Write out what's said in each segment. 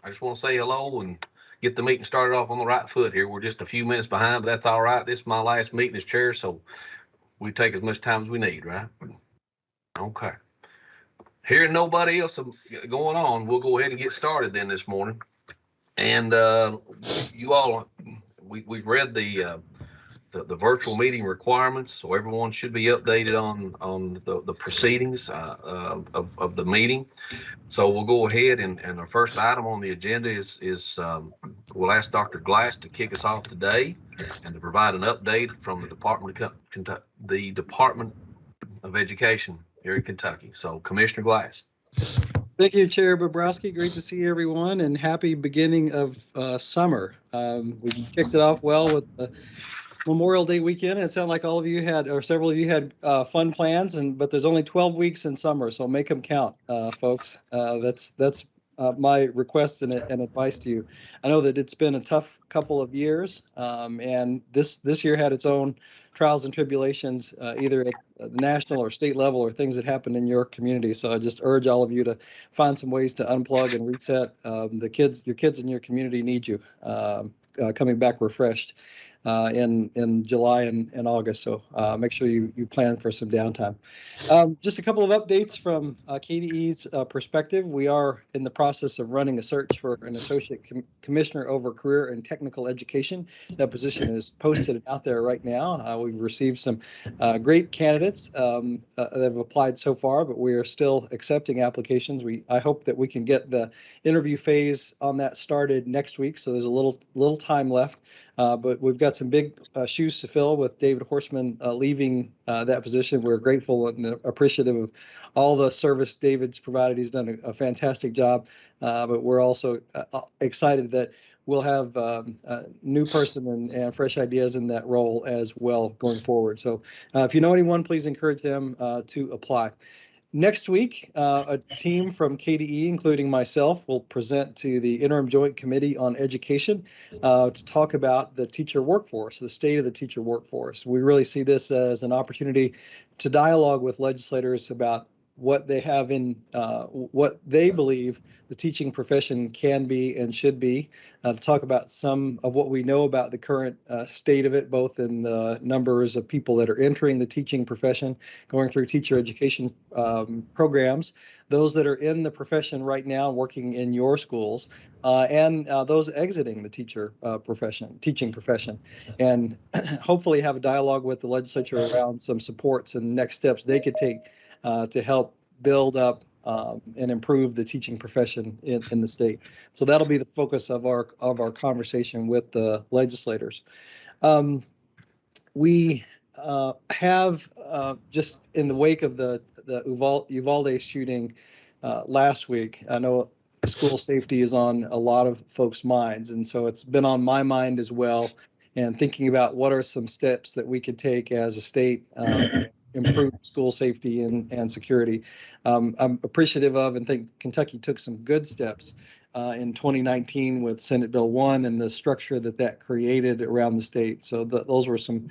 I just want to say hello and get the meeting started off on the right foot here. We're just a few minutes behind, but that's all right. This is my last meeting as chair, so we take as much time as we need, right? Okay. Hearing nobody else going on, we'll go ahead and get started then this morning. And you all, we've read the virtual meeting requirements, so everyone should be updated on the proceedings of the meeting. So we'll go ahead and our first item on the agenda is we'll ask Dr. Glass to kick us off today and to provide an update from the Department of Education here in Kentucky. So Commissioner Glass. Thank you, Chair Bobrowski. Great to see everyone and happy beginning of summer. We kicked it off well with the Memorial Day weekend. It sounded like all of you had, or several of you had fun plans, but there's only 12 weeks in summer, so make them count, folks. That's my request and advice to you. I know that it's been a tough couple of years, and this year had its own trials and tribulations, either at the national or state level, or things that happened in your community. So I just urge all of you to find some ways to unplug and reset. Your kids in your community need you coming back refreshed in July and August. So make sure you plan for some downtime. Just a couple of updates from KDE's perspective. We are in the process of running a search for an associate commissioner over career and technical education. That position is posted out there right now. We've received some great candidates that have applied so far, but we are still accepting applications. I hope that we can get the interview phase on that started next week. So there's a little time left. But we've got some big shoes to fill with David Horstman leaving that position. We're grateful and appreciative of all the service David's provided. He's done a fantastic job, but we're also excited that we'll have a new person and fresh ideas in that role as well going forward. So if you know anyone, please encourage them to apply. Next week, a team from KDE, including myself, will present to the Interim Joint Committee on Education to talk about the teacher workforce, the state of the teacher workforce. We really see this as an opportunity to dialogue with legislators about what they have in what they believe the teaching profession can be and should be, to talk about some of what we know about the current state of it, both in the numbers of people that are entering the teaching profession, going through teacher education programs, those that are in the profession right now working in your schools, and those exiting the teaching profession, and hopefully have a dialogue with the legislature around some supports and next steps they could take to help build up and improve the teaching profession in the state. So that'll be the focus of our conversation with the legislators. We have just in the wake of the Uvalde shooting last week. I know school safety is on a lot of folks' minds, and so it's been on my mind as well. And thinking about what are some steps that we could take as a state. Improve school safety and security. I'm appreciative of and think Kentucky took some good steps in 2019 with Senate Bill 1 and the structure that created around the state. So those were some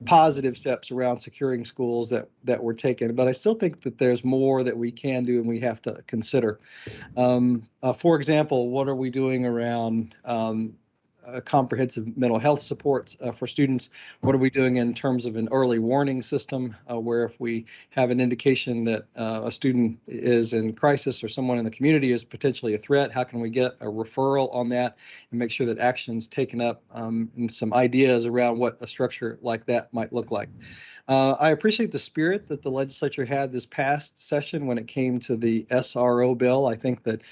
positive steps around securing schools that were taken. But I still think that there's more that we can do and we have to consider. For example, what are we doing around comprehensive mental health supports for students? What are we doing in terms of an early warning system where if we have an indication that a student is in crisis or someone in the community is potentially a threat, how can we get a referral on that and make sure that action's taken up, and some ideas around what a structure like that might look like. I appreciate the spirit that the legislature had this past session when it came to the SRO bill. I think that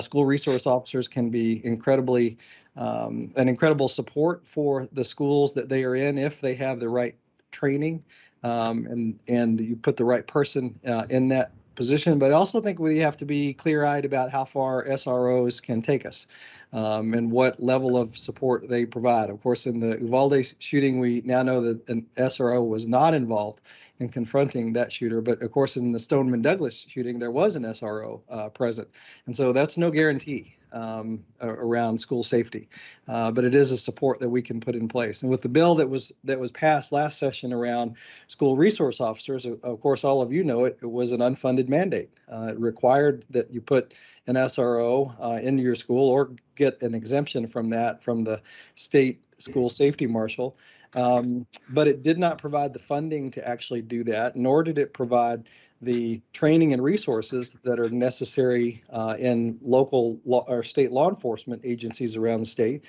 school resource officers can be an incredible support for the schools that they are in if they have the right training and you put the right person in that position. But I also think we have to be clear-eyed about how far SROs can take us and what level of support they provide. Of course, in the Uvalde shooting, we now know that an SRO was not involved in confronting that shooter. But of course, in the Stoneman Douglas shooting, there was an SRO present. And so that's no guarantee around school safety, but it is a support that we can put in place. And with the bill that was passed last session around school resource officers, of course, all of you know it was an unfunded mandate. It required that you put an SRO into your school or get an exemption from that from the state school safety marshal. But it did not provide the funding to actually do that, nor did it provide the training and resources that are necessary in local or state law enforcement agencies around the state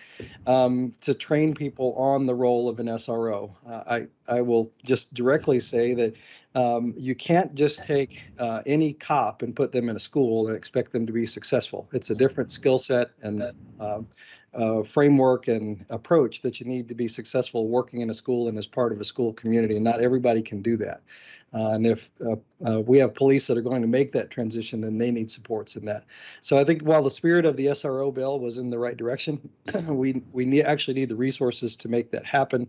to train people on the role of an SRO. I will just directly say that you can't just take any cop and put them in a school and expect them to be successful. It's a different skill set and framework and approach that you need to be successful working in a school and as part of a school community, and not everybody can do that. And if we have police that are going to make that transition, then they need supports in that. So I think while the spirit of the SRO bill was in the right direction, we actually need the resources to make that happen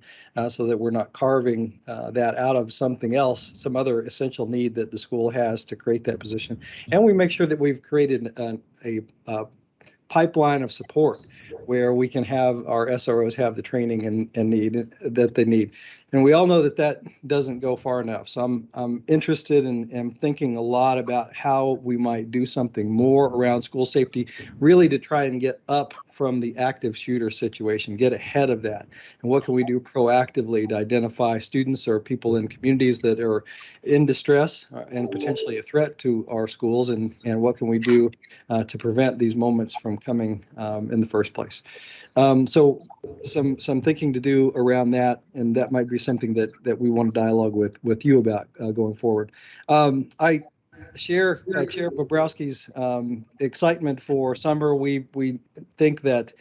so that we're not carving that out of something else, some other essential need that the school has to create that position. And we make sure that we've created a pipeline of support where we can have our SROs have the training and need that they need. And we all know that that doesn't go far enough. So I'm interested in thinking a lot about how we might do something more around school safety, really to try and get up from the active shooter situation, get ahead of that. And what can we do proactively to identify students or people in communities that are in distress and potentially a threat to our schools, and what can we do to prevent these moments from coming in the first place. So some thinking to do around that, and that might be something that we want to dialogue with you about going forward. I share Chair Bobrowski's excitement for summer. We think that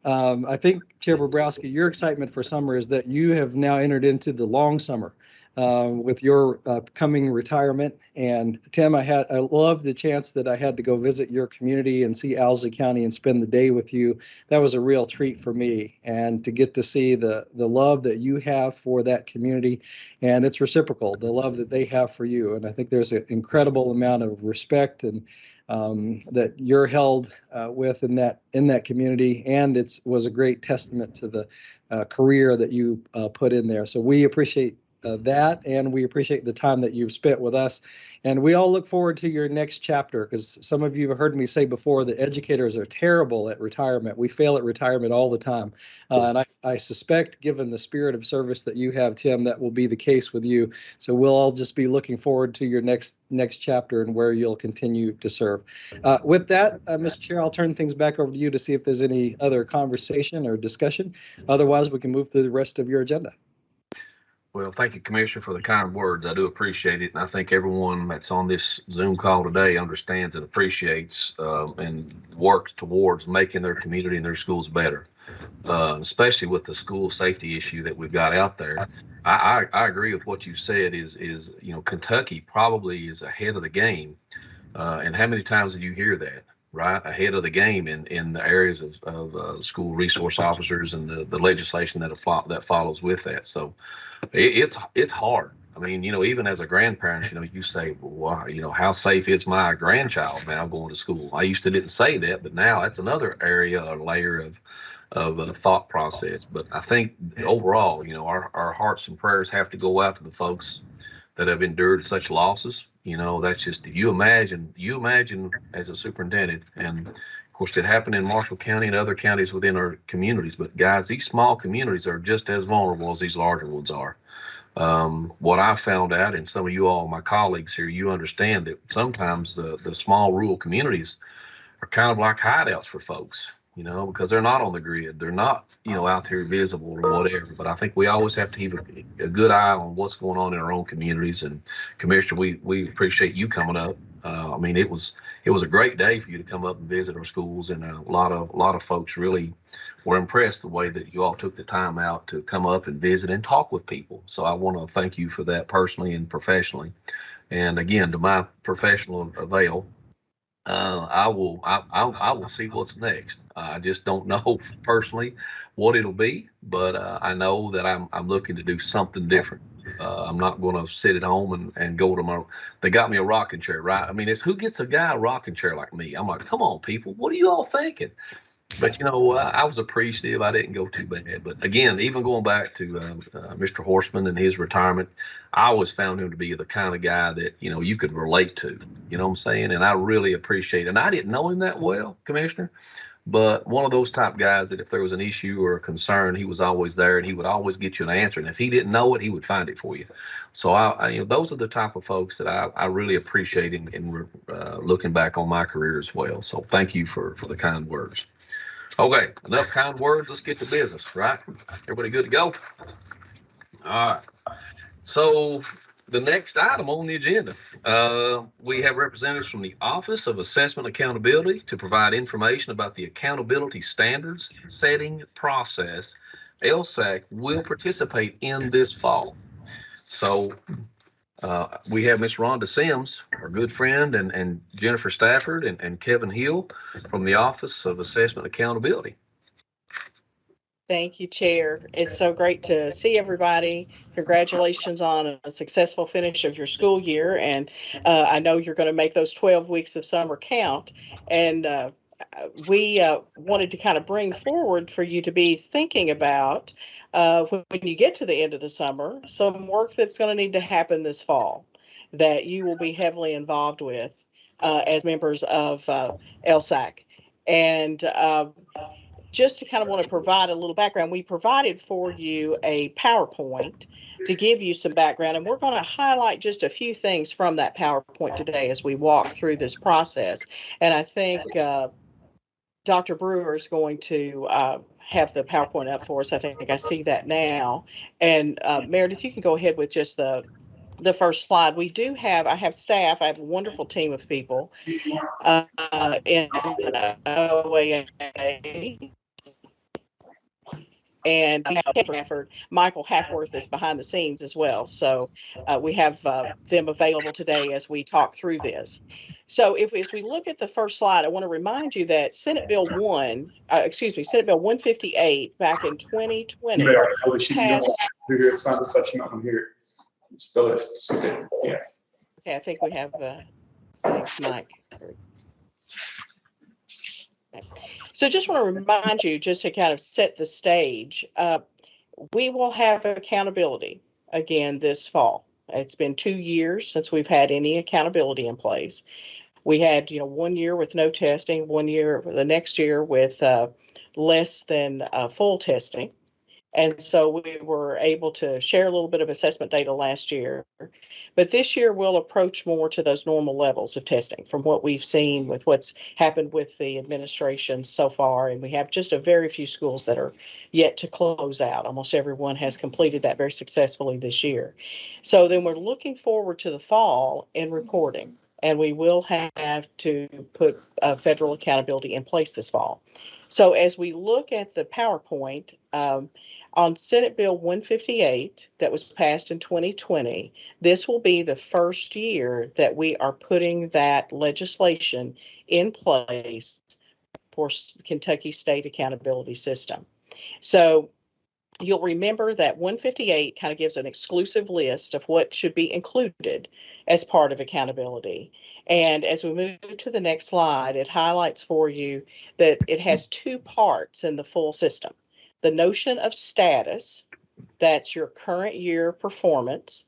I think, Chair Bobrowski, your excitement for summer is that you have now entered into the long summer with your coming retirement. And Tim, I loved the chance that I had to go visit your community and see Owsley County and spend the day with you. That was a real treat for me, and to get to see the love that you have for that community, and it's reciprocal, the love that they have for you. And I think there's an incredible amount of respect and that you're held with in that community, and it was a great testament to the career that you put in there. So we appreciate that, and we appreciate the time that you've spent with us, and we all look forward to your next chapter, because some of you have heard me say before that educators are terrible at retirement. We fail at retirement all the time, and I suspect, given the spirit of service that you have, Tim, that will be the case with you. So we'll all just be looking forward to your next chapter and where you'll continue to serve. With that, Mr. Chair, I'll turn things back over to you to see if there's any other conversation or discussion. Otherwise, we can move through the rest of your agenda. Well, thank you, Commissioner, for the kind words. I do appreciate it. And I think everyone that's on this Zoom call today understands and appreciates and works towards making their community and their schools better, especially with the school safety issue that we've got out there. I agree with what you said is Kentucky probably is ahead of the game. And how many times did you hear that? Right, ahead of the game in the areas of school resource officers and the legislation that follows with that. So it's hard. I mean, even as a grandparent, you say, well, how safe is my grandchild now going to school? I used to didn't say that, but now that's another area or layer of thought process. But I think overall, our hearts and prayers have to go out to the folks that have endured such losses. That's just, you imagine as a superintendent, and of course it happened in Marshall County and other counties within our communities, but guys, these small communities are just as vulnerable as these larger ones are. What I found out, and some of you all, my colleagues here, you understand that sometimes the small rural communities are kind of like hideouts for folks, because they're not on the grid. They're not, out there visible or whatever. But I think we always have to keep a good eye on what's going on in our own communities. And Commissioner, we appreciate you coming up. I mean, it was a great day for you to come up and visit our schools, and a lot of folks really were impressed the way that you all took the time out to come up and visit and talk with people. So I want to thank you for that personally and professionally. And again, to my professional avail, I will see what's next. I just don't know personally what it'll be, but I know that I'm looking to do something different. I'm not going to sit at home and go to my. They got me a rocking chair, right? I mean, it's who gets a guy a rocking chair like me? I'm like, come on, people, what are you all thinking? But I was appreciative. I didn't go too bad. But again, even going back to Mr. Horseman and his retirement, I always found him to be the kind of guy that you could relate to. You know what I'm saying? And I really appreciate it. And I didn't know him that well, Commissioner, but one of those type guys that if there was an issue or a concern, he was always there and he would always get you an answer. And if he didn't know it, he would find it for you. So those are the type of folks that I really appreciate in looking back on my career as well. So thank you for the kind words. Okay, enough kind words. Let's get to business, right? Everybody good to go? All right. So the next item on the agenda, we have representatives from the Office of Assessment Accountability to provide information about the accountability standards setting process LSAC will participate in this fall. So we have Ms. Rhonda Sims, our good friend, and Jennifer Stafford and Kevin Hill from the Office of Assessment Accountability. Thank you, Chair. It's so great to see everybody. Congratulations on a successful finish of your school year. And I know you're going to make those 12 weeks of summer count. And we wanted to kind of bring forward for you to be thinking about when you get to the end of the summer, some work that's going to need to happen this fall that you will be heavily involved with as members of LSAC. And just to kind of want to provide a little background, we provided for you a PowerPoint to give you some background, and we're going to highlight just a few things from that PowerPoint today as we walk through this process. And I think Dr. Brewer is going to have the PowerPoint up for us. I think I see that now. And Meredith, you can go ahead with just the first slide. I have staff. I have a wonderful team of people in OAA. And we have Bradford. Michael Hackworth is behind the scenes as well. So we have them available today as we talk through this. So as we look at the first slide, I want to remind you that Senate Bill 158 back in 2020 passed. It's not such an here. It's the list. Yeah. Okay, I think we have thanks, Mike. Okay. So just want to remind you, just to kind of set the stage, we will have accountability again this fall. It's been 2 years since we've had any accountability in place. We had, 1 year with no testing, 1 year, the next year with less than full testing. And so we were able to share a little bit of assessment data last year. But this year we'll approach more to those normal levels of testing from what we've seen with what's happened with the administration so far. And we have just a very few schools that are yet to close out. Almost everyone has completed that very successfully this year. So then we're looking forward to the fall in reporting. And we will have to put federal accountability in place this fall. So as we look at the PowerPoint, on Senate Bill 158 that was passed in 2020, this will be the first year that we are putting that legislation in place for Kentucky State Accountability System. So you'll remember that 158 kind of gives an exclusive list of what should be included as part of accountability. And as we move to the next slide, it highlights for you that it has two parts in the full system. The notion of status, that's your current year performance.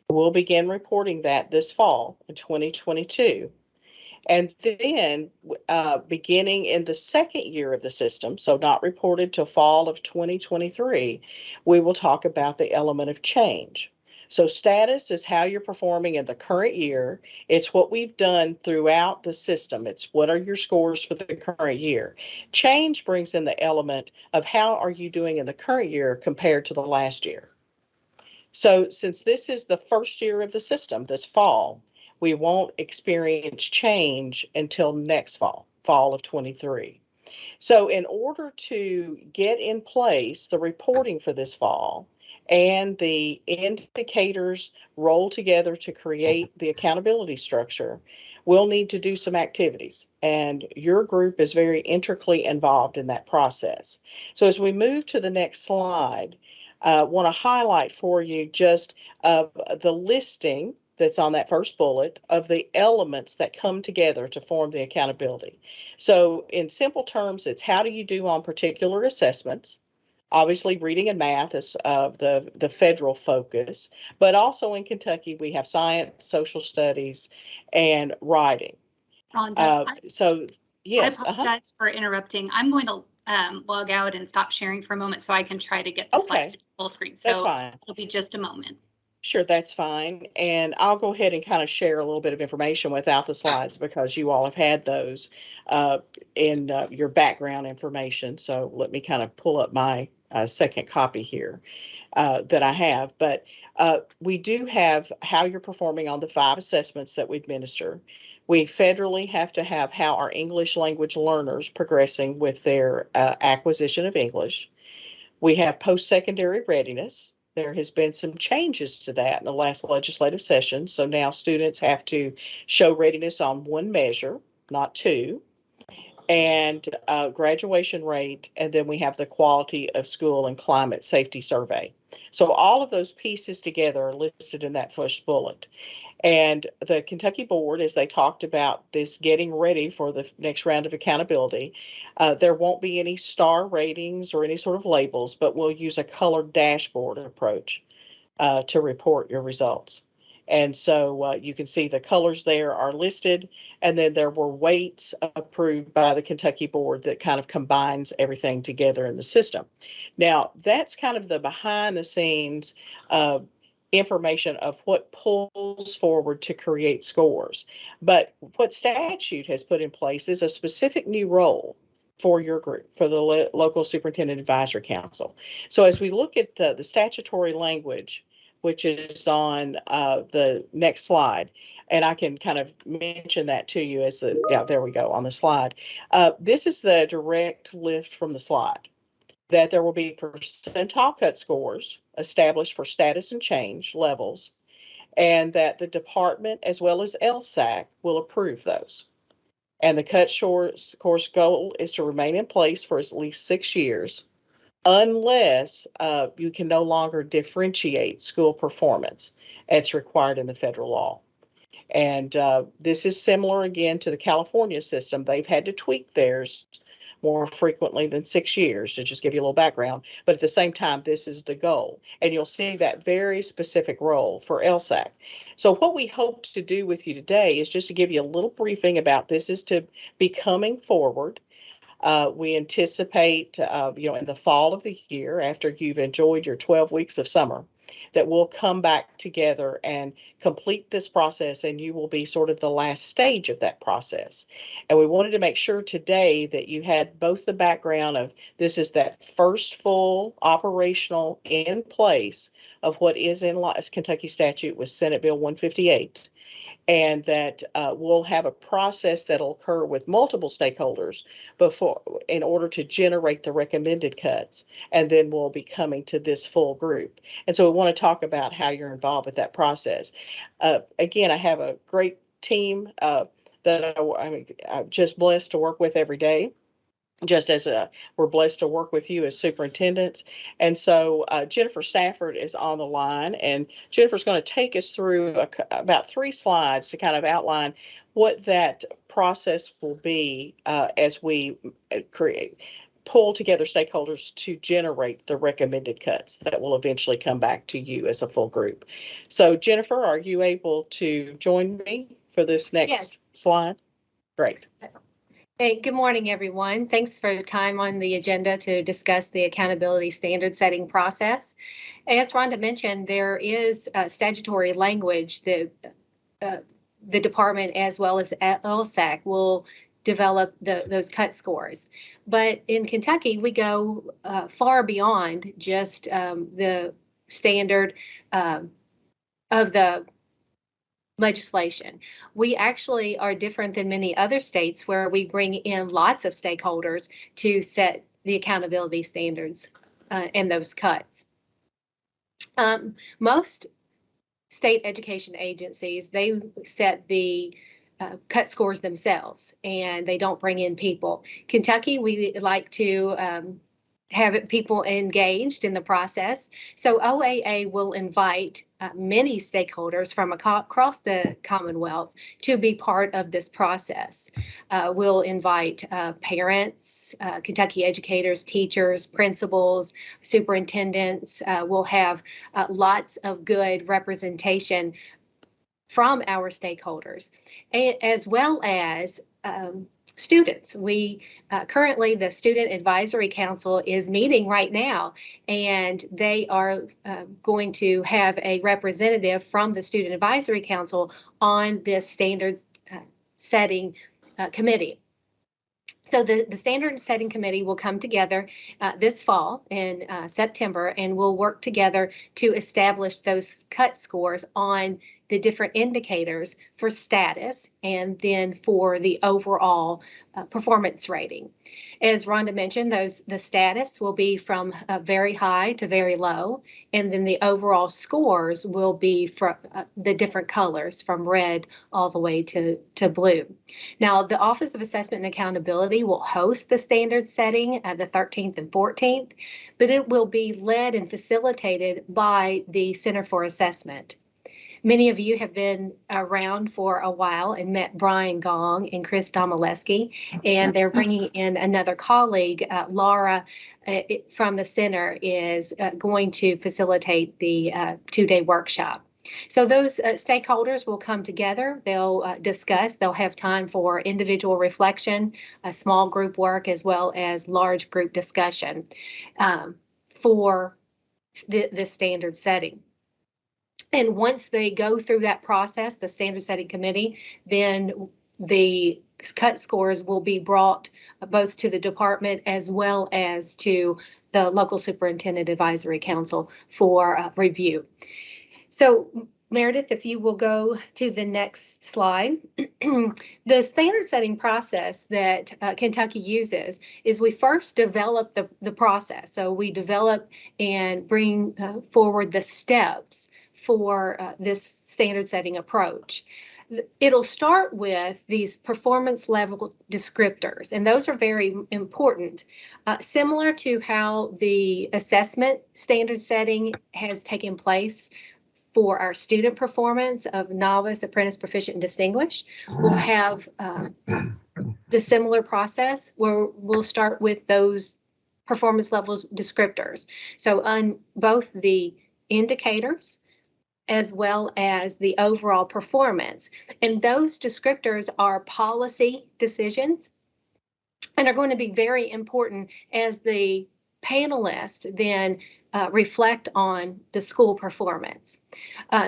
We'll begin reporting that this fall in 2022. And then beginning in the second year of the system, so not reported till fall of 2023, we will talk about the element of change. So status is how you're performing in the current year. It's what we've done throughout the system. It's what are your scores for the current year. Change brings in the element of how are you doing in the current year compared to the last year. So since this is the first year of the system this fall, we won't experience change until next fall of 23. So in order to get in place the reporting for this fall, and the indicators roll together to create the accountability structure, we'll need to do some activities. And your group is very intricately involved in that process. So as we move to the next slide, Want to highlight for you just the listing that's on that first bullet of the elements that come together to form the accountability. So in simple terms, it's how do you do on particular assessments? Obviously, reading and math is the federal focus, but also in Kentucky, we have science, social studies, and writing. Rhonda, So, yes. I apologize for interrupting. I'm going to log out and stop sharing for a moment so I can try to get the slides to full screen. So that's fine. It'll be just a moment. Sure, that's fine. And I'll go ahead and kind of share a little bit of information without the slides because you all have had those in your background information. So let me kind of pull up my second copy here that I have. But we do have how you're performing on the 5 assessments that we administer. We federally have to have how our English language learners progressing with their acquisition of English. We have post-secondary readiness. There has been some changes to that in the last legislative session. So now students have to show readiness on 1 measure, not 2, and graduation rate. And then we have the quality of school and climate safety survey. So all of those pieces together are listed in that first bullet. And the Kentucky board, as they talked about this getting ready for the next round of accountability, there won't be any star ratings or any sort of labels, but we'll use a colored dashboard approach to report your results. And so you can see the colors there are listed, and then there were weights approved by the Kentucky board that kind of combines everything together in the system. Now, that's kind of the behind the scenes information of what pulls forward to create scores. But what statute has put in place is a specific new role for your group, for the local superintendent advisory council. So as we look at the statutory language, which is on the next slide, and I can kind of mention that to you as there we go on the slide. This is the direct lift from the slide, that there will be percentile cut scores established for status and change levels, and that the department as well as LSAC will approve those. And the cut course goal is to remain in place for at least 6 years, unless you can no longer differentiate school performance as required in the federal law. And this is similar again to the California system. They've had to tweak theirs more frequently than 6 years, to just give you a little background. But at the same time, this is the goal. And you'll see that very specific role for LSAC. So what we hope to do with you today is just to give you a little briefing about this is to be coming forward. We anticipate, in the fall of the year, after you've enjoyed your 12 weeks of summer, that we'll come back together and complete this process, and you will be sort of the last stage of that process. And we wanted to make sure today that you had both the background of this is that first full operational in place of what is in Kentucky statute with Senate Bill 158. And that we'll have a process that'll occur with multiple stakeholders in order to generate the recommended cuts. And then we'll be coming to this full group. And so we want to talk about how you're involved with that process. Again, I have a great team that I'm just blessed to work with every day. Just as we're blessed to work with you as superintendents. And so Jennifer Stafford is on the line, and Jennifer's going to take us through about 3 slides to kind of outline what that process will be as we pull together stakeholders to generate the recommended cuts that will eventually come back to you as a full group. So Jennifer, are you able to join me for this next slide? Great. Hey, good morning, everyone. Thanks for the time on the agenda to discuss the accountability standard setting process. As Rhonda mentioned, there is statutory language that the department as well as LSAC will develop those cut scores. But in Kentucky, we go far beyond just the standard of the legislation. We actually are different than many other states where we bring in lots of stakeholders to set the accountability standards and those cuts. Most state education agencies, they set the cut scores themselves and they don't bring in people. Kentucky, we like to people engaged in the process. So OAA will invite many stakeholders from across the Commonwealth to be part of this process. We'll invite parents, Kentucky educators, teachers, principals, superintendents. We'll have lots of good representation from our stakeholders, as well as students. We currently, the Student Advisory Council is meeting right now, and they are going to have a representative from the Student Advisory Council on this standard setting committee. So the standard setting committee will come together this fall in September, and we'll work together to establish those cut scores on the different indicators for status and then for the overall performance rating. As Rhonda mentioned, the status will be from very high to very low, and then the overall scores will be from the different colors from red all the way to blue. Now, the Office of Assessment and Accountability will host the standard setting the 13th and 14th, but it will be led and facilitated by the Center for Assessment. Many of you have been around for a while and met Brian Gong and Chris Domaleski, and they're bringing in another colleague, Laura from the center is going to facilitate the two-day workshop. So those stakeholders will come together, they'll discuss, they'll have time for individual reflection, small group work, as well as large group discussion for the standard setting. And once they go through that process, the standard setting committee, then the cut scores will be brought both to the department as well as to the local superintendent advisory council for review. So Meredith, if you will go to the next slide. The standard setting process that Kentucky uses is we first develop the process. So we develop and bring forward the steps for this standard setting approach. It'll start with these performance level descriptors, and those are very important. Similar to how the assessment standard setting has taken place for our student performance of novice, apprentice, proficient, and distinguished, we'll have the similar process where we'll start with those performance levels descriptors. So on both the indicators as well as the overall performance. And those descriptors are policy decisions and are going to be very important as the panelists then reflect on the school performance.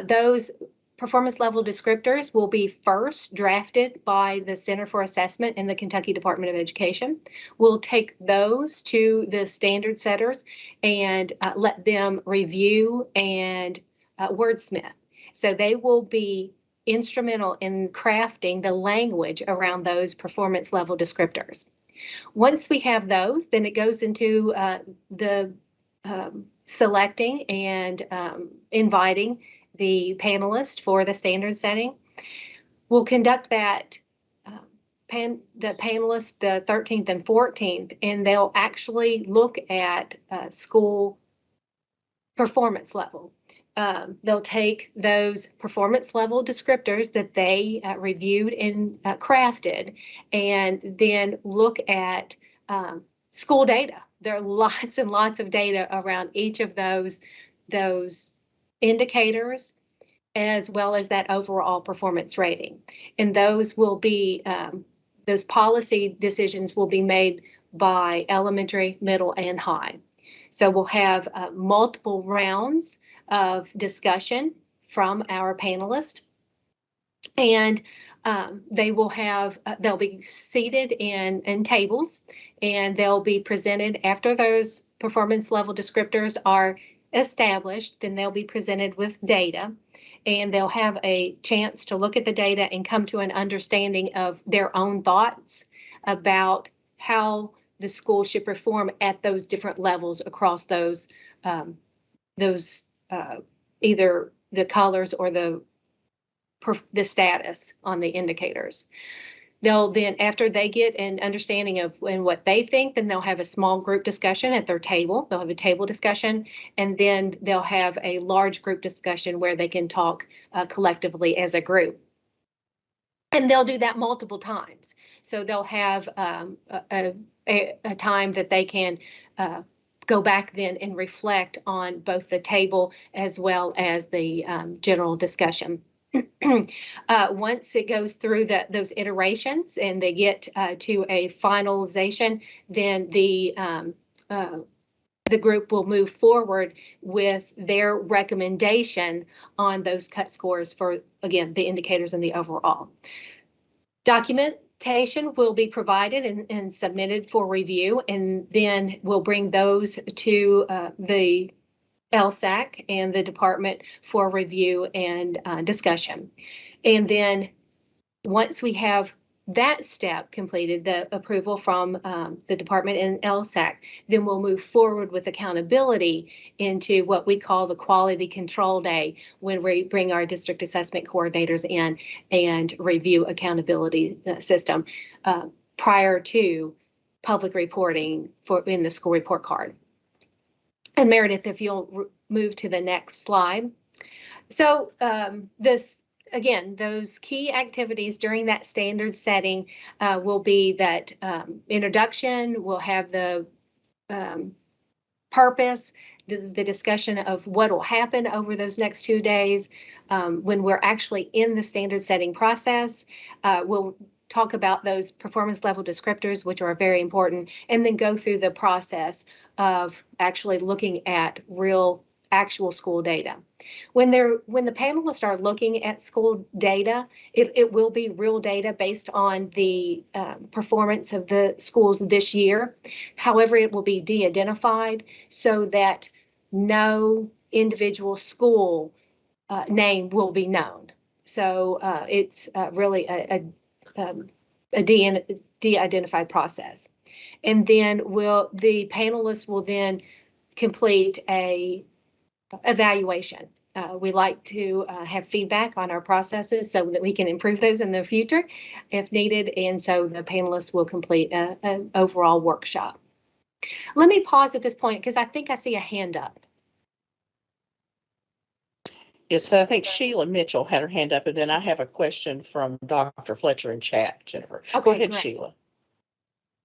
Those performance level descriptors will be first drafted by the Center for Assessment in the Kentucky Department of Education. We'll take those to the standard setters and let them review and wordsmith. So they will be instrumental in crafting the language around those performance level descriptors. Once we have those, then it goes into the selecting and inviting the panelists for the standard setting. We'll conduct that the panelists the 13th and 14th, and they'll actually look at school performance level. They'll take those performance level descriptors that they reviewed and crafted, and then look at school data. There are lots and lots of data around each of those indicators, as well as that overall performance rating. And those will be, those policy decisions will be made by elementary, middle, and high. So we'll have multiple rounds of discussion from our panelists, and they will have, they'll be seated in tables, and they'll be presented after those performance level descriptors are established. Then they'll be presented with data, and they'll have a chance to look at the data and come to an understanding of their own thoughts about how the school should perform at those different levels across those either the colors or the status on the indicators. They'll then, after they get an understanding of and what they think, then they'll have a small group discussion at their table. They'll have a table discussion, and then they'll have a large group discussion where they can talk collectively as a group. And they'll do that multiple times. So they'll have a time that they can go back then and reflect on both the table as well as the general discussion. Once it goes through those iterations and they get to a finalization, then the group will move forward with their recommendation on those cut scores for, again, the indicators and the overall. Documentation will be provided and submitted for review, and then we'll bring those to the LSAC and the department for review and discussion. And then once we have that step completed, the approval from the department and LSAC, then we'll move forward with accountability into what we call the quality control day, when we bring our district assessment coordinators in and review accountability system prior to public reporting in the school report card. And Meredith, if you'll move to the next slide. So again, those key activities during that standard setting will be that introduction, we'll have the purpose, the discussion of what will happen over those next 2 days. When we're actually in the standard setting process, we'll talk about those performance level descriptors, which are very important, and then go through the process of actually looking at actual school data. When the panelists are looking at school data, it will be real data based on the performance of the schools this year. However, it will be de-identified so that no individual school name will be known. So it's really a de-identified process. And then the panelists will then complete a evaluation. We like to have feedback on our processes so that we can improve those in the future if needed. And so the panelists will complete an overall workshop. Let me pause at this point because I think I see a hand up. Yes, I think Sheila Mitchell had her hand up, and then I have a question from Dr. Fletcher in chat, Jennifer. Okay, go ahead, great. Sheila.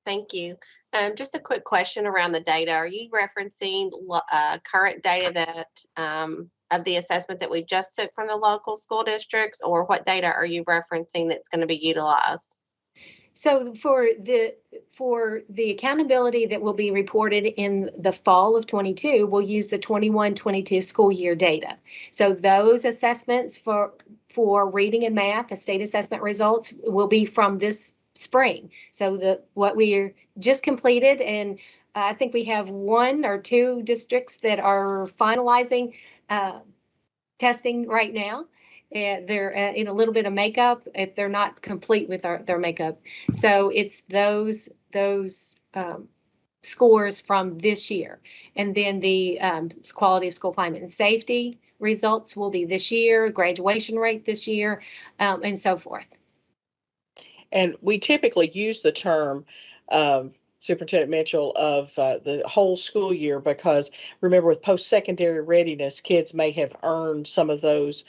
Thank you. Just a quick question around the data. Are you referencing current data that of the assessment that we just took from the local school districts, or what data are you referencing that's going to be utilized? So for the accountability that will be reported in the fall of 22, we'll use the 21-22 school year data. So those assessments for reading and math, the state assessment results, will be from this spring. So what we just completed, and I think we have 1 or 2 districts that are finalizing testing right now. And they're in a little bit of makeup if they're not complete with their makeup. So it's those scores from this year. And then the quality of school climate and safety results will be this year, graduation rate this year, and so forth. And we typically use the term, Superintendent Mitchell, of the whole school year, because remember, with post-secondary readiness, kids may have earned some of those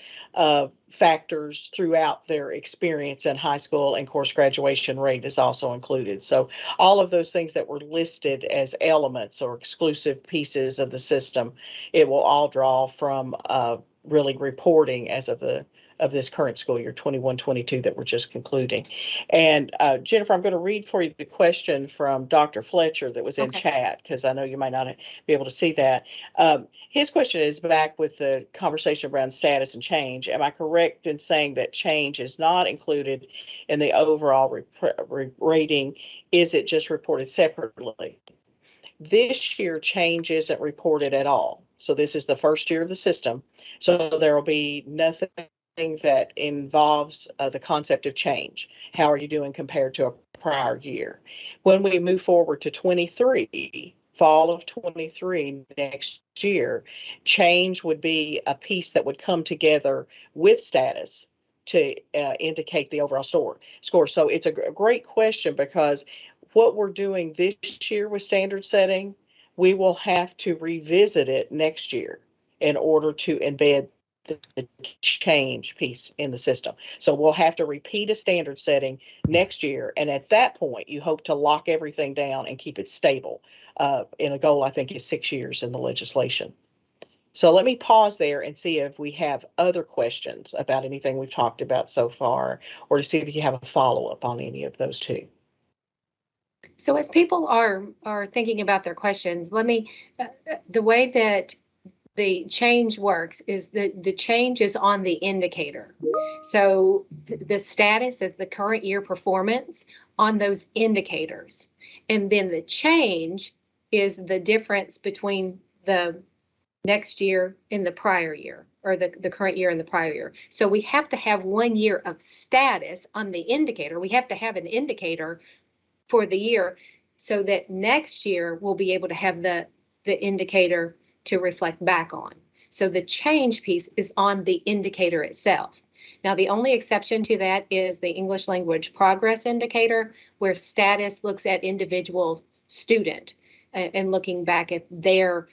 factors throughout their experience in high school, and course graduation rate is also included. So all of those things that were listed as elements or exclusive pieces of the system, it will all draw from really reporting as of this current school year, 21-22, that we're just concluding. And Jennifer, I'm going to read for you the question from Dr. Fletcher that was in chat, because I know you might not be able to see that. His question is back with the conversation around status and change. Am I correct in saying that change is not included in the overall rating? Is it just reported separately? This year, change isn't reported at all. So this is the first year of the system. So there will be nothing that involves the concept of change. How are you doing compared to a prior year? When we move forward to 23, fall of 23 next year, change would be a piece that would come together with status to indicate the overall score. So it's a great question, because what we're doing this year with standard setting, we will have to revisit it next year in order to embed the change piece in the system. So we'll have to repeat a standard setting next year. And at that point, you hope to lock everything down and keep it stable in a goal, I think, is 6 years in the legislation. So let me pause there and see if we have other questions about anything we've talked about so far, or to see if you have a follow-up on any of those two. So as people are thinking about their questions, let me, the way that the change works is that the change is on the indicator. So the status is the current year performance on those indicators. And then the change is the difference between the next year and the prior year, or the current year and the prior year. So we have to have 1 year of status on the indicator. We have to have an indicator for the year so that next year we'll be able to have the indicator to reflect back on. So the change piece is on the indicator itself. Now, the only exception to that is the English language progress indicator, where status looks at individual student and looking back at their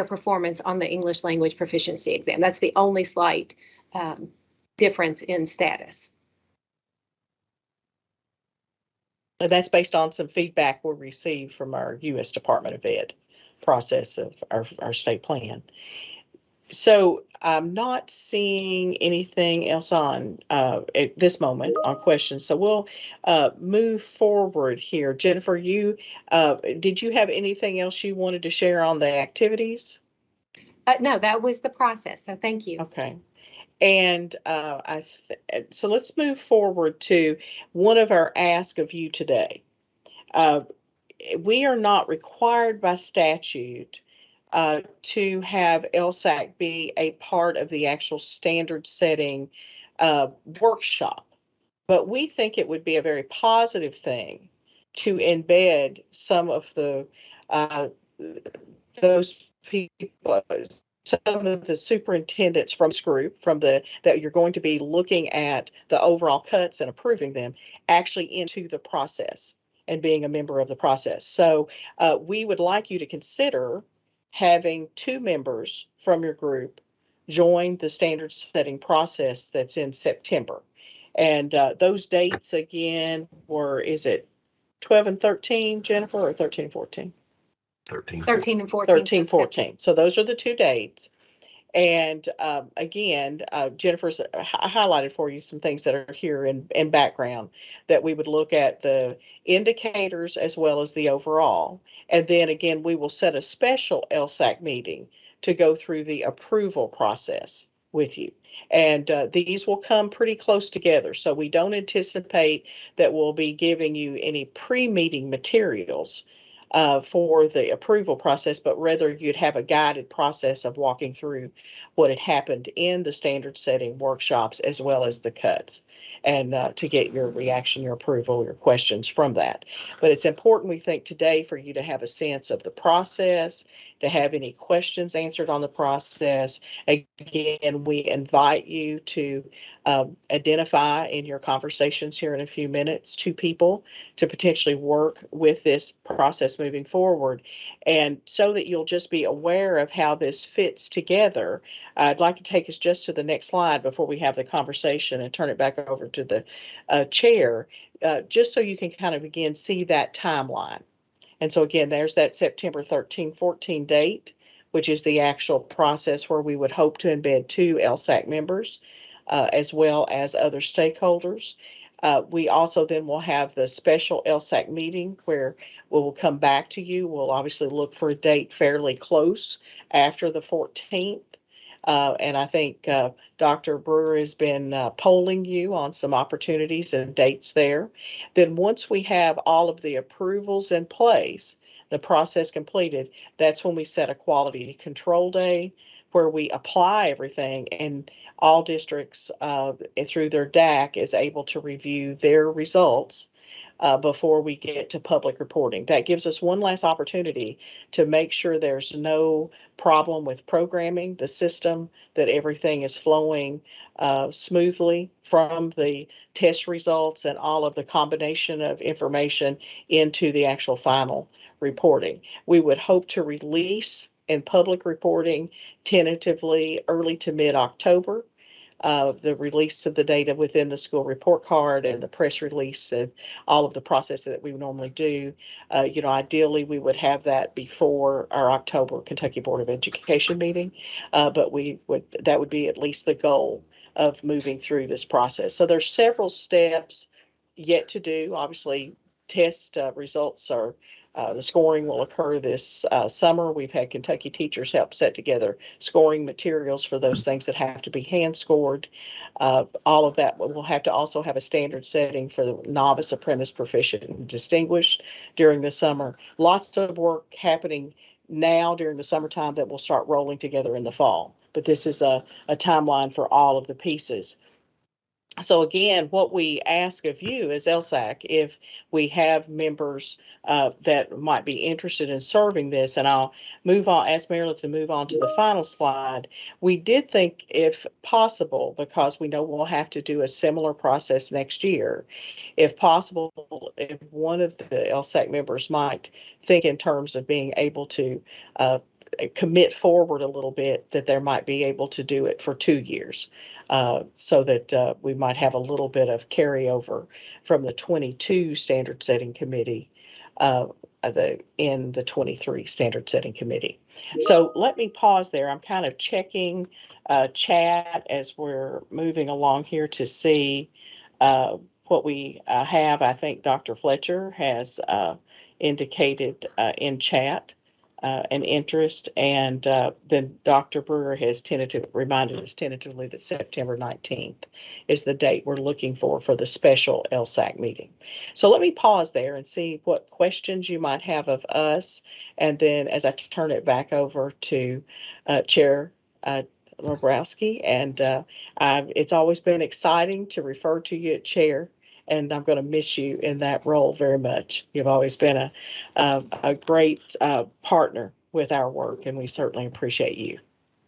performance on the English language proficiency exam. That's the only slight difference in status. And that's based on some feedback we received from our U.S. Department of Ed process of our state plan. So I'm not seeing anything else on at this moment on questions. So we'll move forward here. Jennifer, did you have anything else you wanted to share on the activities? No, that was the process. So thank you. Okay. And so let's move forward to one of our asks of you today. We are not required by statute to have LSAC be a part of the actual standard setting workshop, but we think it would be a very positive thing to embed some of those people, some of the superintendents from this group, that you're going to be looking at the overall cuts and approving them, actually into the process and being a member of the process. So we would like you to consider having 2 members from your group join the standard setting process that's in September. And those dates again is it 12 and 13, Jennifer, or 13 and 14? 13 and 14. 13, 14. So those are the 2 dates. And again, Jennifer's highlighted for you some things that are here in background, that we would look at the indicators as well as the overall. And then again, we will set a special LSAC meeting to go through the approval process with you. And these will come pretty close together. So we don't anticipate that we'll be giving you any pre-meeting materials for the approval process, but rather you'd have a guided process of walking through what had happened in the standard setting workshops as well as the cuts, and to get your reaction, your approval, your questions from that. But it's important, we think, today for you to have a sense of the process, to have any questions answered on the process. Again, we invite you to identify in your conversations here in a few minutes 2 people to potentially work with this process moving forward. And so that you'll just be aware of how this fits together, I'd like to take us just to the next slide before we have the conversation and turn it back over to the chair, just so you can kind of again see that timeline. And so again, there's that September 13, 14 date, which is the actual process where we would hope to embed 2 LSAC members, as well as other stakeholders. We also then will have the special LSAC meeting where we will come back to you. We'll obviously look for a date fairly close after the 14th. And I think Dr. Brewer has been polling you on some opportunities and dates there. Then once we have all of the approvals in place, the process completed, that's when we set a quality control day where we apply everything, and all districts through their DAC is able to review their results before we get to public reporting. That gives us one last opportunity to make sure there's no problem with programming the system, that everything is flowing smoothly from the test results and all of the combination of information into the actual final reporting. We would hope to release in public reporting tentatively early to mid-October. The release of the data within the school report card and the press release and all of the process that we normally do. Ideally, we would have that before our October Kentucky Board of Education meeting, but that would be at least the goal of moving through this process. So there's several steps yet to do. Obviously, test results are the scoring will occur this summer. We've had Kentucky teachers help set together scoring materials for those things that have to be hand scored. All of that, we'll have to also have a standard setting for the novice, apprentice, proficient, and distinguished during the summer. Lots of work happening now during the summertime that will start rolling together in the fall. But this is a timeline for all of the pieces. So again, what we ask of you as LSAC, if we have members that might be interested in serving this, and I'll ask Marilyn to move on to the final slide. We did think, if possible, because we know we'll have to do a similar process next year, if possible, if one of the LSAC members might think in terms of being able to commit forward a little bit, that there might be able to do it for 2 years. So that we might have a little bit of carryover from the 22 standard setting committee in the 23 standard setting committee. So let me pause there. I'm kind of checking chat as we're moving along here to see what we have. I think Dr. Fletcher has indicated in chat an interest, and then Dr. Brewer has reminded us tentatively that September 19th is the date we're looking for the special LSAC meeting. So let me pause there and see what questions you might have of us, and then as I turn it back over to Chair Robrowski, and it's always been exciting to refer to you at Chair, and I'm going to miss you in that role very much. You've always been a great partner with our work, and we certainly appreciate you.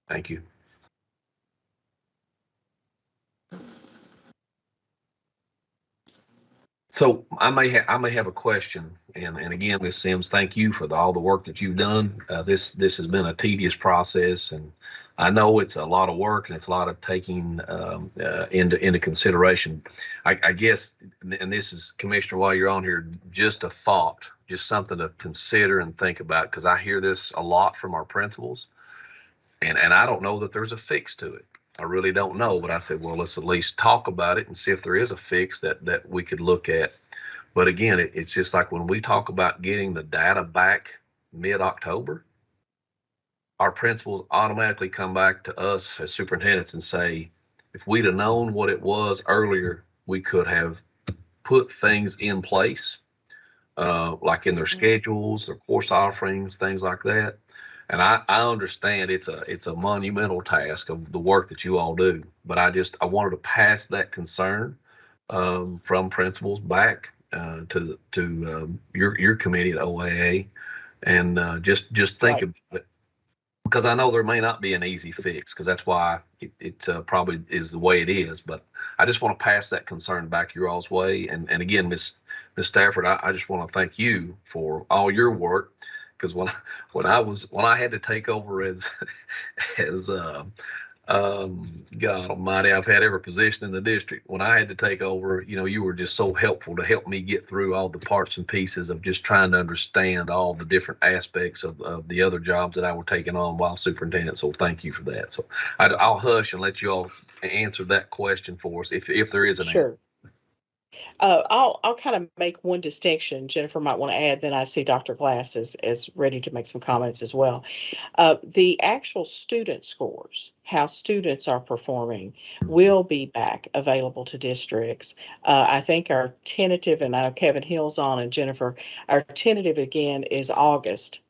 Thank you. So I may have a question, and again, Ms. Sims, thank you for all the work that you've done. This has been a tedious process, and I know it's a lot of work and it's a lot of taking into consideration. I guess, and this is, Commissioner, while you're on here, just a thought, just something to consider and think about, because I hear this a lot from our principals, and I don't know that there's a fix to it. I really don't know, but I said, well, let's at least talk about it and see if there is a fix that we could look at. But again, it's just like when we talk about getting the data back mid-October, our principals automatically come back to us as superintendents and say, if we'd have known what it was earlier, we could have put things in place, like in their schedules, their course offerings, things like that. And I understand it's a monumental task of the work that you all do, but I wanted to pass that concern from principals back to your committee at OAA, and just think about it. Because I know there may not be an easy fix, because that's why it probably is the way it is. But I just want to pass that concern back your all's way. And again, Ms. Stafford, I just want to thank you for all your work. Because when I had to take over as God Almighty, I've had every position in the district. When I had to take over, you were just so helpful to help me get through all the parts and pieces of just trying to understand all the different aspects of the other jobs that I were taking on while superintendent. So thank you for that. So I'll hush and let you all answer that question for us if there is an answer. I'll kind of make one distinction. Jennifer might want to add, then I see Dr. Glass is ready to make some comments as well. The actual student scores, how students are performing, will be back available to districts. I think our tentative, and I know Kevin Hill's on and Jennifer, our tentative again is August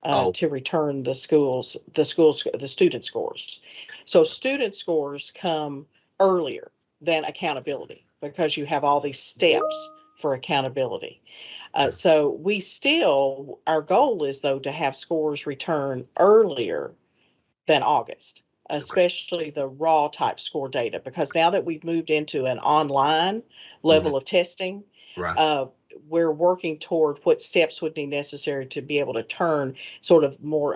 to return the student scores. So student scores come earlier than accountability, because you have all these steps for accountability. So our goal is though to have scores return earlier than August, especially the raw type score data, because now that we've moved into an online level of testing, Right. we're working toward what steps would be necessary to be able to turn sort of more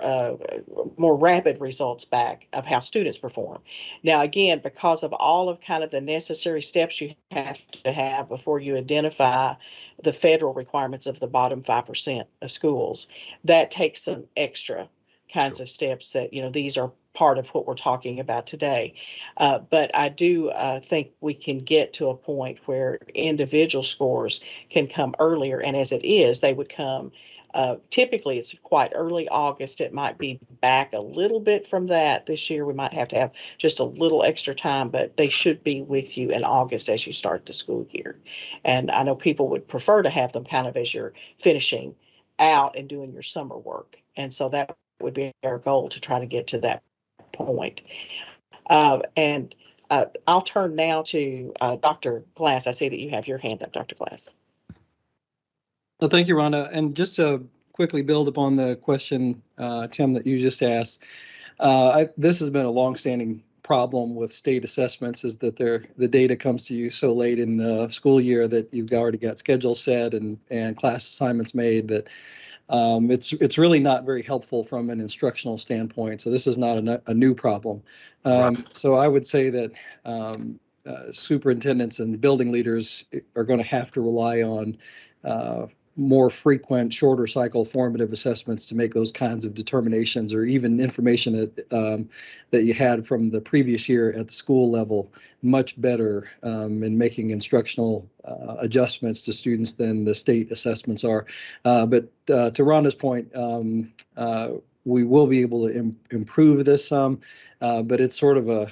rapid results back of how students perform. Now, again, because of all of kind of the necessary steps you have to have before you identify the federal requirements of the bottom 5% of schools, that takes some extra kinds of steps that, these are part of what we're talking about today. But I do think we can get to a point where individual scores can come earlier. And as it is, they would come, typically it's quite early August. It might be back a little bit from that this year. We might have to have just a little extra time, but they should be with you in August as you start the school year. And I know people would prefer to have them kind of as you're finishing out and doing your summer work. And so that would be our goal, to try to get to that point. And I'll turn now to Dr. Glass. I see that you have your hand up, Dr. Glass. Well, thank you, Rhonda. And just to quickly build upon the question, Tim, that you just asked, this has been a longstanding problem with state assessments, is that the data comes to you so late in the school year that you've already got schedules set and class assignments made, that it's really not very helpful from an instructional standpoint. So this is not a new problem. So I would say that superintendents and building leaders are going to have to rely on more frequent, shorter cycle formative assessments to make those kinds of determinations, or even information that you had from the previous year at the school level much better in making instructional adjustments to students than the state assessments are. But to Rhonda's point, we will be able to improve this some, but it's sort of a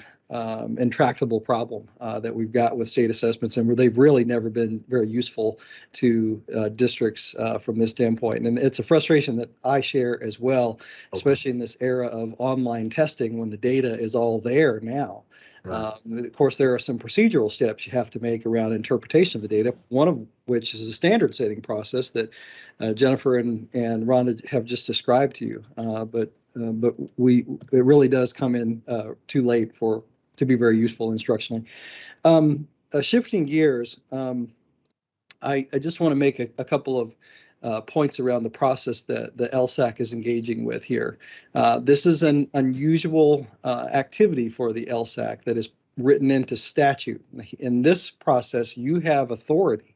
intractable problem that we've got with state assessments, and where they've really never been very useful to districts from this standpoint. And it's a frustration that I share as well, especially in this era of online testing when the data is all there now. Right. Of course, there are some procedural steps you have to make around interpretation of the data, one of which is the standard setting process that Jennifer and Rhonda have just described to you. But it really does come in too late to be very useful instructionally. Shifting gears, I just want to make a couple of points around the process that the LSAC is engaging with here. This is an unusual activity for the LSAC that is written into statute. In this process, you have authority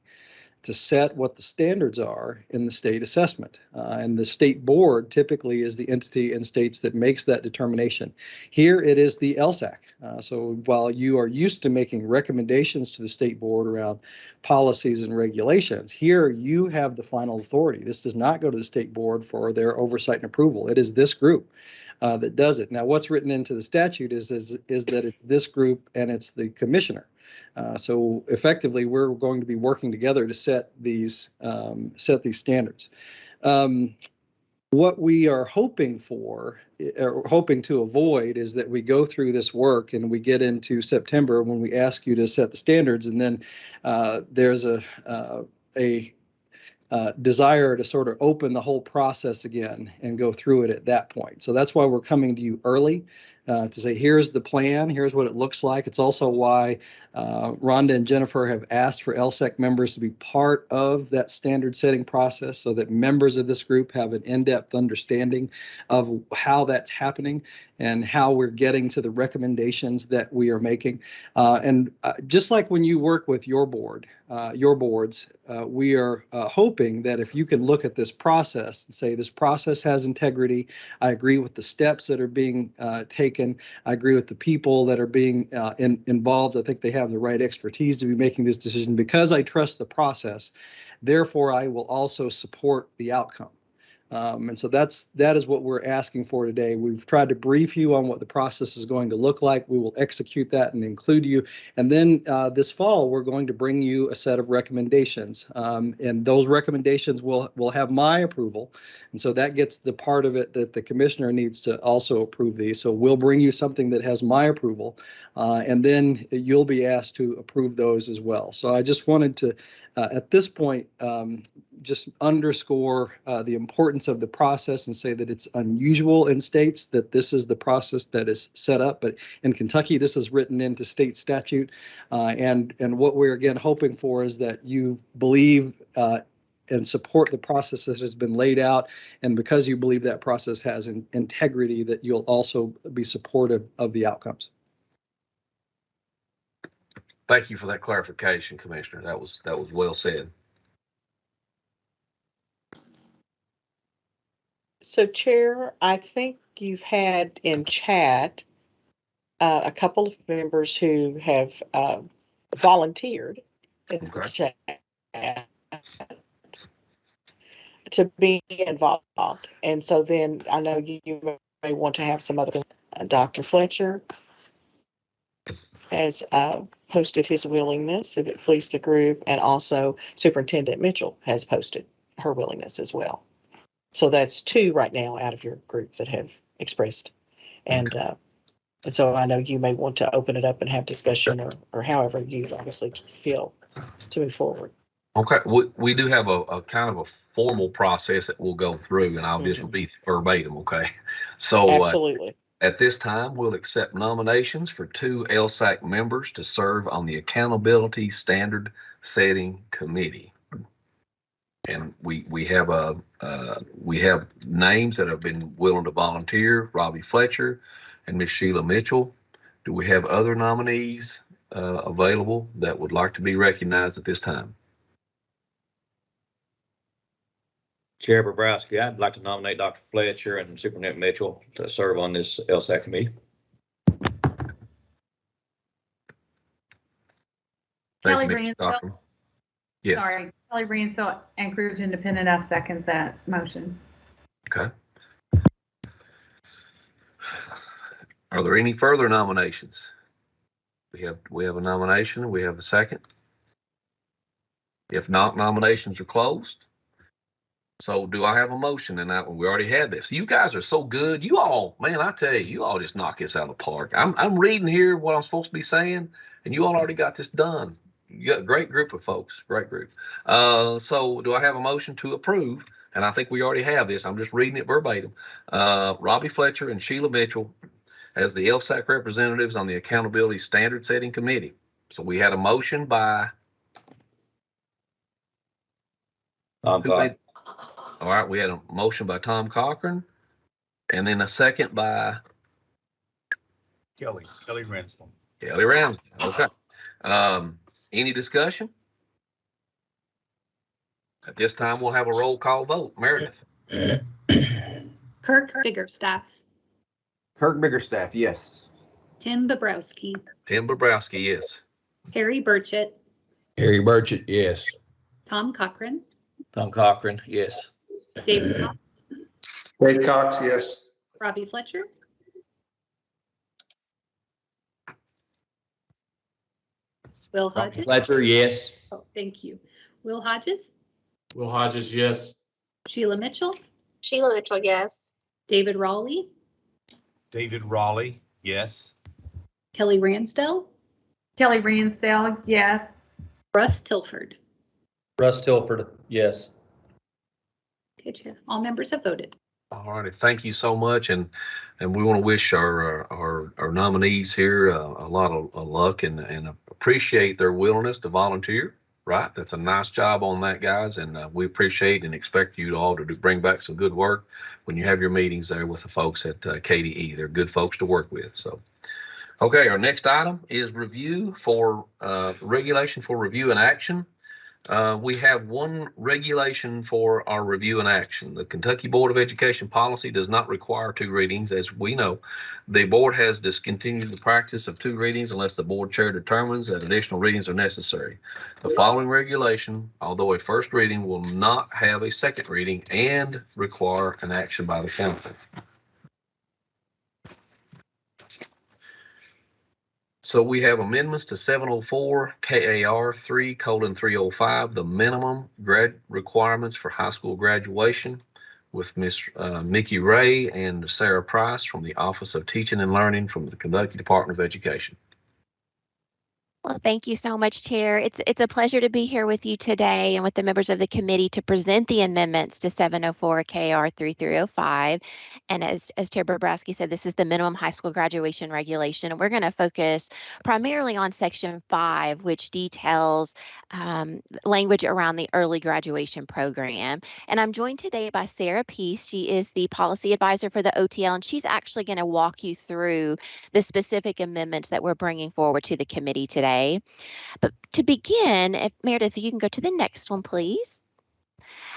to set what the standards are in the state assessment. And the state board typically is the entity in states that makes that determination. Here it is the LSAC. So while you are used to making recommendations to the state board around policies and regulations, here you have the final authority. This does not go to the state board for their oversight and approval. It is this group that does it. Now, what's written into the statute is that it's this group and it's the commissioner. So effectively, we're going to be working together to set these standards. What we are hoping for, or hoping to avoid, is that we go through this work and we get into September when we ask you to set the standards, and then there's a desire to sort of open the whole process again and go through it at that point. So that's why we're coming to you early to say, here's the plan, here's what it looks like. It's also why Rhonda and Jennifer have asked for LSAC members to be part of that standard setting process so that members of this group have an in-depth understanding of how that's happening and how we're getting to the recommendations that we are making. And just like when you work with your boards, we are hoping that if you can look at this process and say, this process has integrity, I agree with the steps that are being taken, I agree with the people that are being involved, I think they have the right expertise to be making this decision because I trust the process, therefore I will also support the outcome. And so that is what we're asking for today. We've tried to brief you on what the process is going to look like. We will execute that and include you. And then this fall, we're going to bring you a set of recommendations. And those recommendations will have my approval. And so that gets the part of it that the commissioner needs to also approve these. So we'll bring you something that has my approval. And then you'll be asked to approve those as well. So I just wanted to, at this point, just underscore the importance of the process and say that it's unusual in states that this is the process that is set up. But in Kentucky, this is written into state statute. And what we're again hoping for is that you believe and support the process that has been laid out. And because you believe that process has integrity, that you'll also be supportive of the outcomes. Thank you for that clarification, Commissioner. That was well said. So, Chair, I think you've had in chat a couple of members who have volunteered in the chat to be involved. And so then I know you may want to have some other, Dr. Fletcher has posted his willingness if it pleased the group, and also Superintendent Mitchell has posted her willingness as well. So that's 2 right now out of your group that have expressed. And so I know you may want to open it up and have discussion or however you obviously feel to move forward. Okay, we do have a kind of a formal process that we'll go through, and I'll just repeat verbatim, okay? So absolutely. At this time, we'll accept nominations for 2 LSAC members to serve on the Accountability Standard Setting Committee. And we have names that have been willing to volunteer: Robbie Fletcher and Miss Sheila Mitchell. Do we have other nominees available that would like to be recognized at this time? Chair Bobrowski, I'd like to nominate Dr. Fletcher and Superintendent Mitchell to serve on this LSAC committee. Kelly Ransdell. Yes. Sorry, Kelly Ransdell and Cruz Independent. I second that motion. Okay. Are there any further nominations? We have a nomination. We have a second. If not, nominations are closed. So do I have a motion? And we already had this. You guys are so good. You all, man, I tell you, you all just knock this out of the park. I'm reading here what I'm supposed to be saying, and you all already got this done. You got a great group of folks, great group. So do I have a motion to approve? And I think we already have this. I'm just reading it verbatim. Robbie Fletcher and Sheila Mitchell as the LSAC representatives on the Accountability Standard Setting Committee. So we had a motion by Tom Cochran. All right, we had a motion by Tom Cochran, and then a second by Kelly Ransdell. Kelly Ramsey. Okay. Any discussion? At this time, we'll have a roll call vote. Meredith. Kirk Biggerstaff. Kirk Biggerstaff, yes. Tim Bobrowski. Tim Bobrowski, yes. Harry Burchett. Harry Burchett, yes. Tom Cochran. Tom Cochran, yes. David Cox. Dave Cox, yes. Robbie Fletcher. Will Hodges. Fletcher, yes. Oh, thank you. Will Hodges. Will Hodges, yes. Sheila Mitchell. Sheila Mitchell, yes. David Rawley. David Rawley, yes. Kelly Ransdell. Kelly Ransdell, yes. Russ Tilford. Russ Tilford, yes. Okay, Chair. All members have voted. All righty. Thank you so much, and we want to wish our nominees here a lot of luck and appreciate their willingness to volunteer. Right, that's a nice job on that, guys, and we appreciate and expect you all to bring back some good work when you have your meetings there with the folks at KDE. They're good folks to work with. So, okay, our next item is review for regulation for review and action. We have one regulation for our review and action. The Kentucky Board of Education policy does not require 2 readings, as we know. The board has discontinued the practice of 2 readings unless the board chair determines that additional readings are necessary. The following regulation, although a first reading, will not have a second reading and require an action by the council. So we have amendments to 704 KAR 3:305, the minimum grad requirements for high school graduation, with Miss Mickey Ray and Sarah Price from the Office of Teaching and Learning from the Kentucky Department of Education. Well, thank you so much, Chair. It's a pleasure to be here with you today and with the members of the committee to present the amendments to 704 KR 3305. And as Chair Bobrowski said, this is the minimum high school graduation regulation. And we're going to focus primarily on Section 5, which details language around the early graduation program. And I'm joined today by Sarah Peace. She is the policy advisor for the OTL, and she's actually going to walk you through the specific amendments that we're bringing forward to the committee today. But to begin, if Meredith, you can go to the next one, please.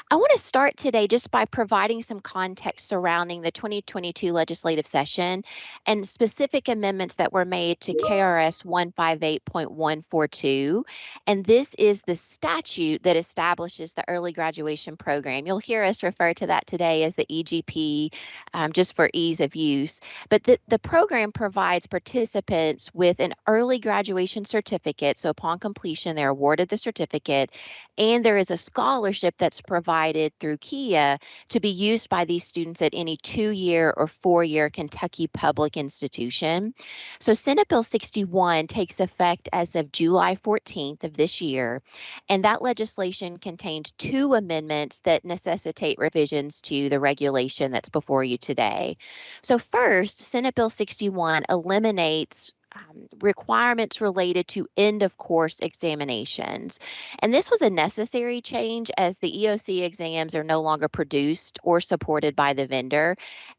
I want to start today just by providing some context surrounding the 2022 legislative session and specific amendments that were made to KRS 158.142. And this is the statute that establishes the early graduation program. You'll hear us refer to that today as the EGP, just for ease of use. But the program provides participants with an early graduation certificate. So upon completion, they're awarded the certificate, and there is a scholarship that's provided through KIA to be used by these students at any 2-year or 4-year Kentucky public institution. So Senate Bill 61 takes effect as of July 14th of this year, and that legislation contains 2 amendments that necessitate revisions to the regulation that's before you today. So first, Senate Bill 61 eliminates requirements related to end of course examinations. And this was a necessary change as the EOC exams are no longer produced or supported by the vendor,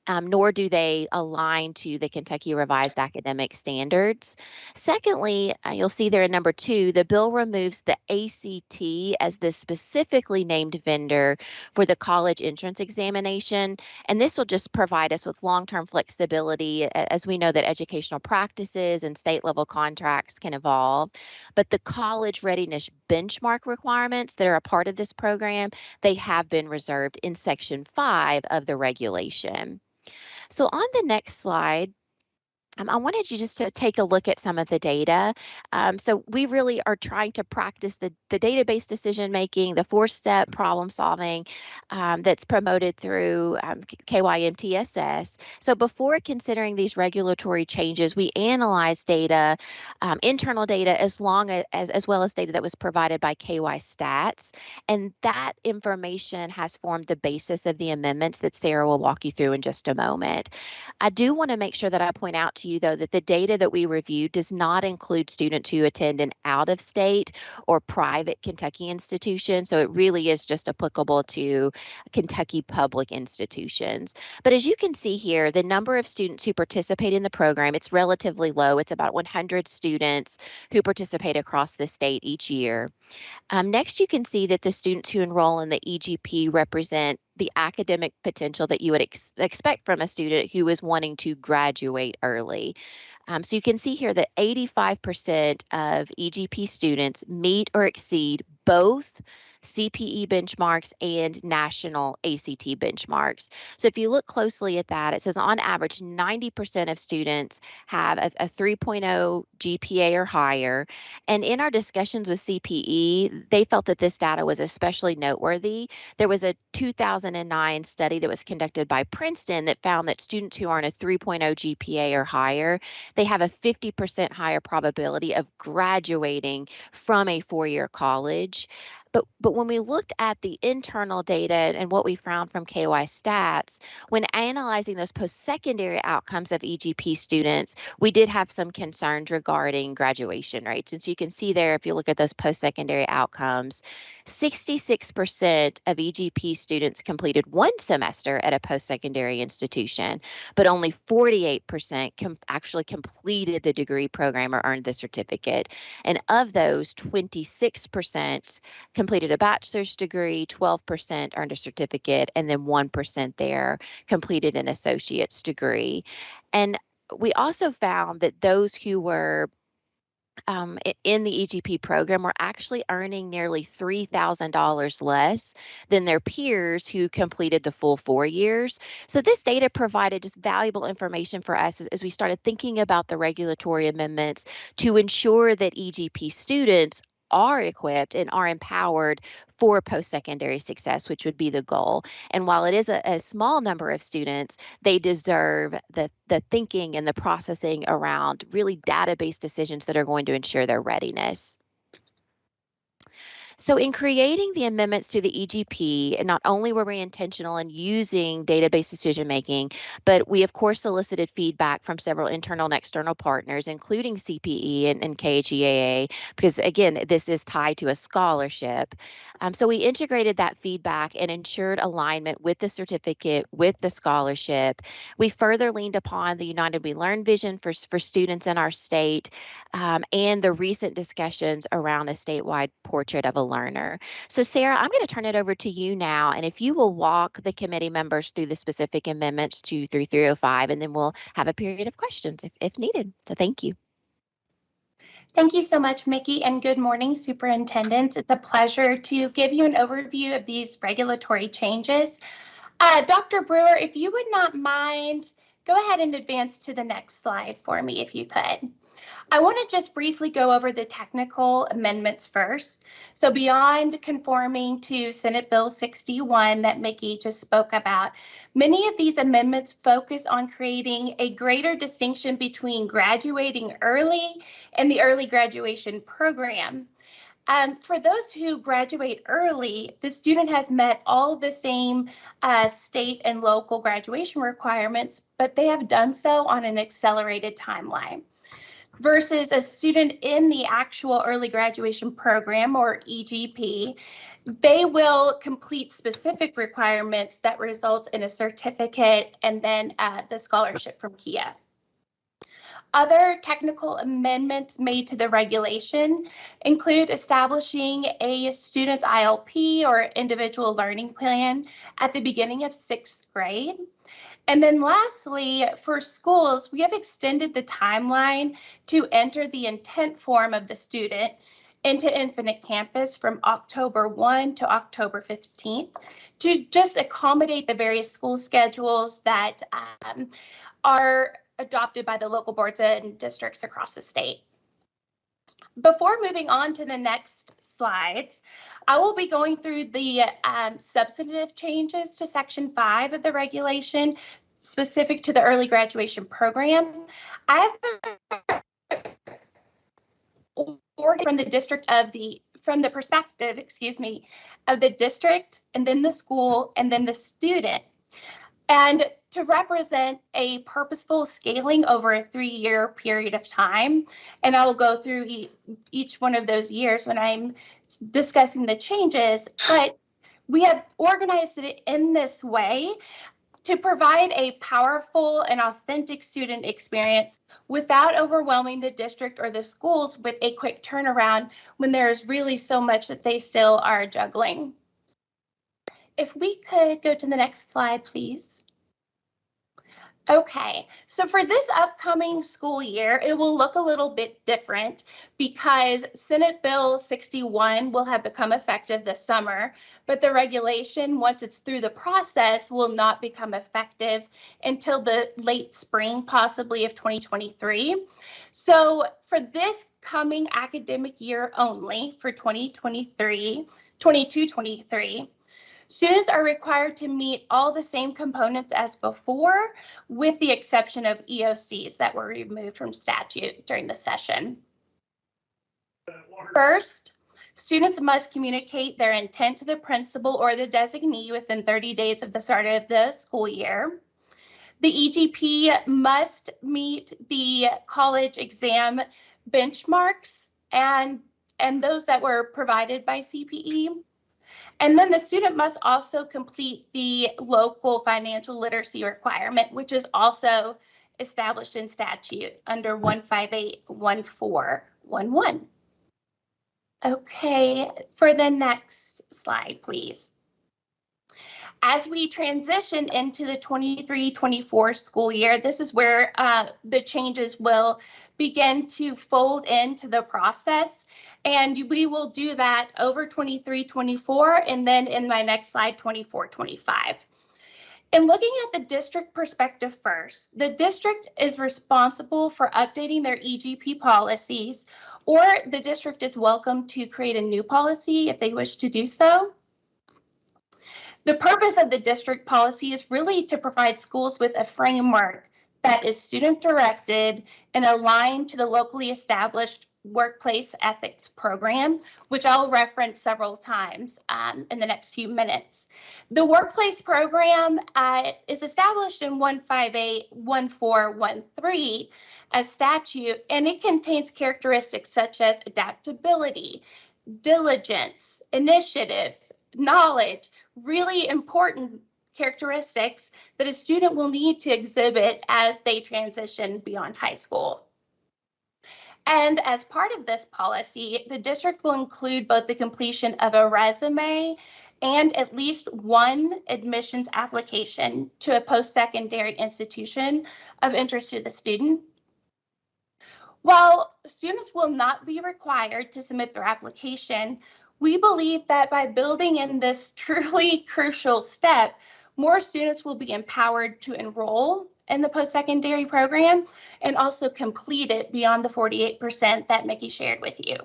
nor do they align to the Kentucky Revised Academic Standards. Secondly, you'll see there in number 2, the bill removes the ACT as the specifically named vendor for the college entrance examination. And this will just provide us with long-term flexibility, as we know that educational practices and state level contracts can evolve. But the college readiness benchmark requirements that are a part of this program, they have been reserved in Section 5 of the regulation. So on the next slide, I wanted you just to take a look at some of the data. So we really are trying to practice the database decision making, the 4-step problem solving that's promoted through KYMTSS. So before considering these regulatory changes, we analyzed data, internal data, as well as data that was provided by KY Stats. And that information has formed the basis of the amendments that Sarah will walk you through in just a moment. I do want to make sure that I point out to you, though, that the data that we reviewed does not include students who attend an out-of-state or private Kentucky institution. So it really is just applicable to Kentucky public institutions. But as you can see here, the number of students who participate in the program, it's relatively low. It's about 100 students who participate across the state each year. Next, you can see that the students who enroll in the EGP represent the academic potential that you would expect from a student who is wanting to graduate early. So you can see here that 85% of EGP students meet or exceed both CPE benchmarks and national ACT benchmarks. So if you look closely at that, it says on average 90% of students have a 3.0 GPA or higher. And in our discussions with CPE, they felt that this data was especially noteworthy. There was a 2009 study that was conducted by Princeton that found that students who are in a 3.0 GPA or higher, they have a 50% higher probability of graduating from a 4-year college. But when we looked at the internal data and what we found from KY Stats, when analyzing those post-secondary outcomes of EGP students, we did have some concerns regarding graduation rates. And so you can see there, if you look at those post-secondary outcomes, 66% of EGP students completed 1 semester at a post-secondary institution, but only 48% actually completed the degree program or earned the certificate. And of those, 26% completed a bachelor's degree, 12% earned a certificate, and then 1% there completed an associate's degree. And we also found that those who were in the EGP program were actually earning nearly $3,000 less than their peers who completed the full 4 years. So this data provided just valuable information for us as we started thinking about the regulatory amendments to ensure that EGP students are equipped and are empowered for post-secondary success, which would be the goal. And while it is a small number of students, they deserve the thinking and the processing around really database decisions that are going to ensure their readiness. So in creating the amendments to the EGP, not only were we intentional in using database decision making, but we of course solicited feedback from several internal and external partners, including CPE and KHEAA, because again, this is tied to a scholarship. So we integrated that feedback and ensured alignment with the certificate, with the scholarship. We further leaned upon the United We Learn vision for students in our state, and the recent discussions around a statewide portrait of a learner. So Sarah, I'm going to turn it over to you now, and if you will walk the committee members through the specific amendments 2 through 305, and then we'll have a period of questions if needed. So thank you. Thank you so much, Mickey, and good morning, superintendents. It's a pleasure to give you an overview of these regulatory changes. Dr. Brewer, if you would not mind, go ahead and advance to the next slide for me, if you could. I want to just briefly go over the technical amendments first. So beyond conforming to Senate Bill 61 that Mickey just spoke about, many of these amendments focus on creating a greater distinction between graduating early and the early graduation program. For those who graduate early, the student has met all the same state and local graduation requirements, but they have done so on an accelerated timeline. Versus a student in the actual early graduation program, or EGP, they will complete specific requirements that result in a certificate and then the scholarship from KIA. Other technical amendments made to the regulation include establishing a student's ILP, or individual learning plan, at the beginning of 6th grade. And then lastly, for schools, we have extended the timeline to enter the intent form of the student into Infinite Campus from October 1 to October 15th to just accommodate the various school schedules that are adopted by the local boards and districts across the state. Before moving on to the next slides, I will be going through the substantive changes to Section 5 of the regulation specific to the early graduation program. I have from the district from the perspective, of the district, and then the school, and then the student. And to represent a purposeful scaling over a 3-year period of time. And I will go through each one of those years when I'm discussing the changes, but we have organized it in this way to provide a powerful and authentic student experience without overwhelming the district or the schools with a quick turnaround when there's really so much that they still are juggling. If we could go to the next slide, please. Okay, so for this upcoming school year, it will look a little bit different because Senate Bill 61 will have become effective this summer, but the regulation, once it's through the process, will not become effective until the late spring, possibly, of 2023. So for this coming academic year only, for 22-23, students are required to meet all the same components as before, with the exception of EOCs that were removed from statute during the session. First, students must communicate their intent to the principal or the designee within 30 days of the start of the school year. The EGP must meet the college exam benchmarks and those that were provided by CPE. And then the student must also complete the local financial literacy requirement, which is also established in statute under 1581411. Okay, for the next slide, please. As we transition into the 23-24 school year, this is where the changes will begin to fold into the process. And we will do that over 23-24 and then in my next slide, 24-25. In looking at the district perspective first, the district is responsible for updating their EGP policies, or the district is welcome to create a new policy if they wish to do so. The purpose of the district policy is really to provide schools with a framework that is student-directed and aligned to the locally established workplace ethics program, which I'll reference several times in the next few minutes. The workplace program is established in 158-1413 as statute, and it contains characteristics such as adaptability, diligence, initiative, knowledge, really important characteristics that a student will need to exhibit as they transition beyond high school. And as part of this policy, the district will include both the completion of a resume and at least one admissions application to a post-secondary institution of interest to the student. While students will not be required to submit their application, we believe that by building in this truly crucial step, more students will be empowered to enroll in the post-secondary program and also complete it beyond the 48% that Mickey shared with you.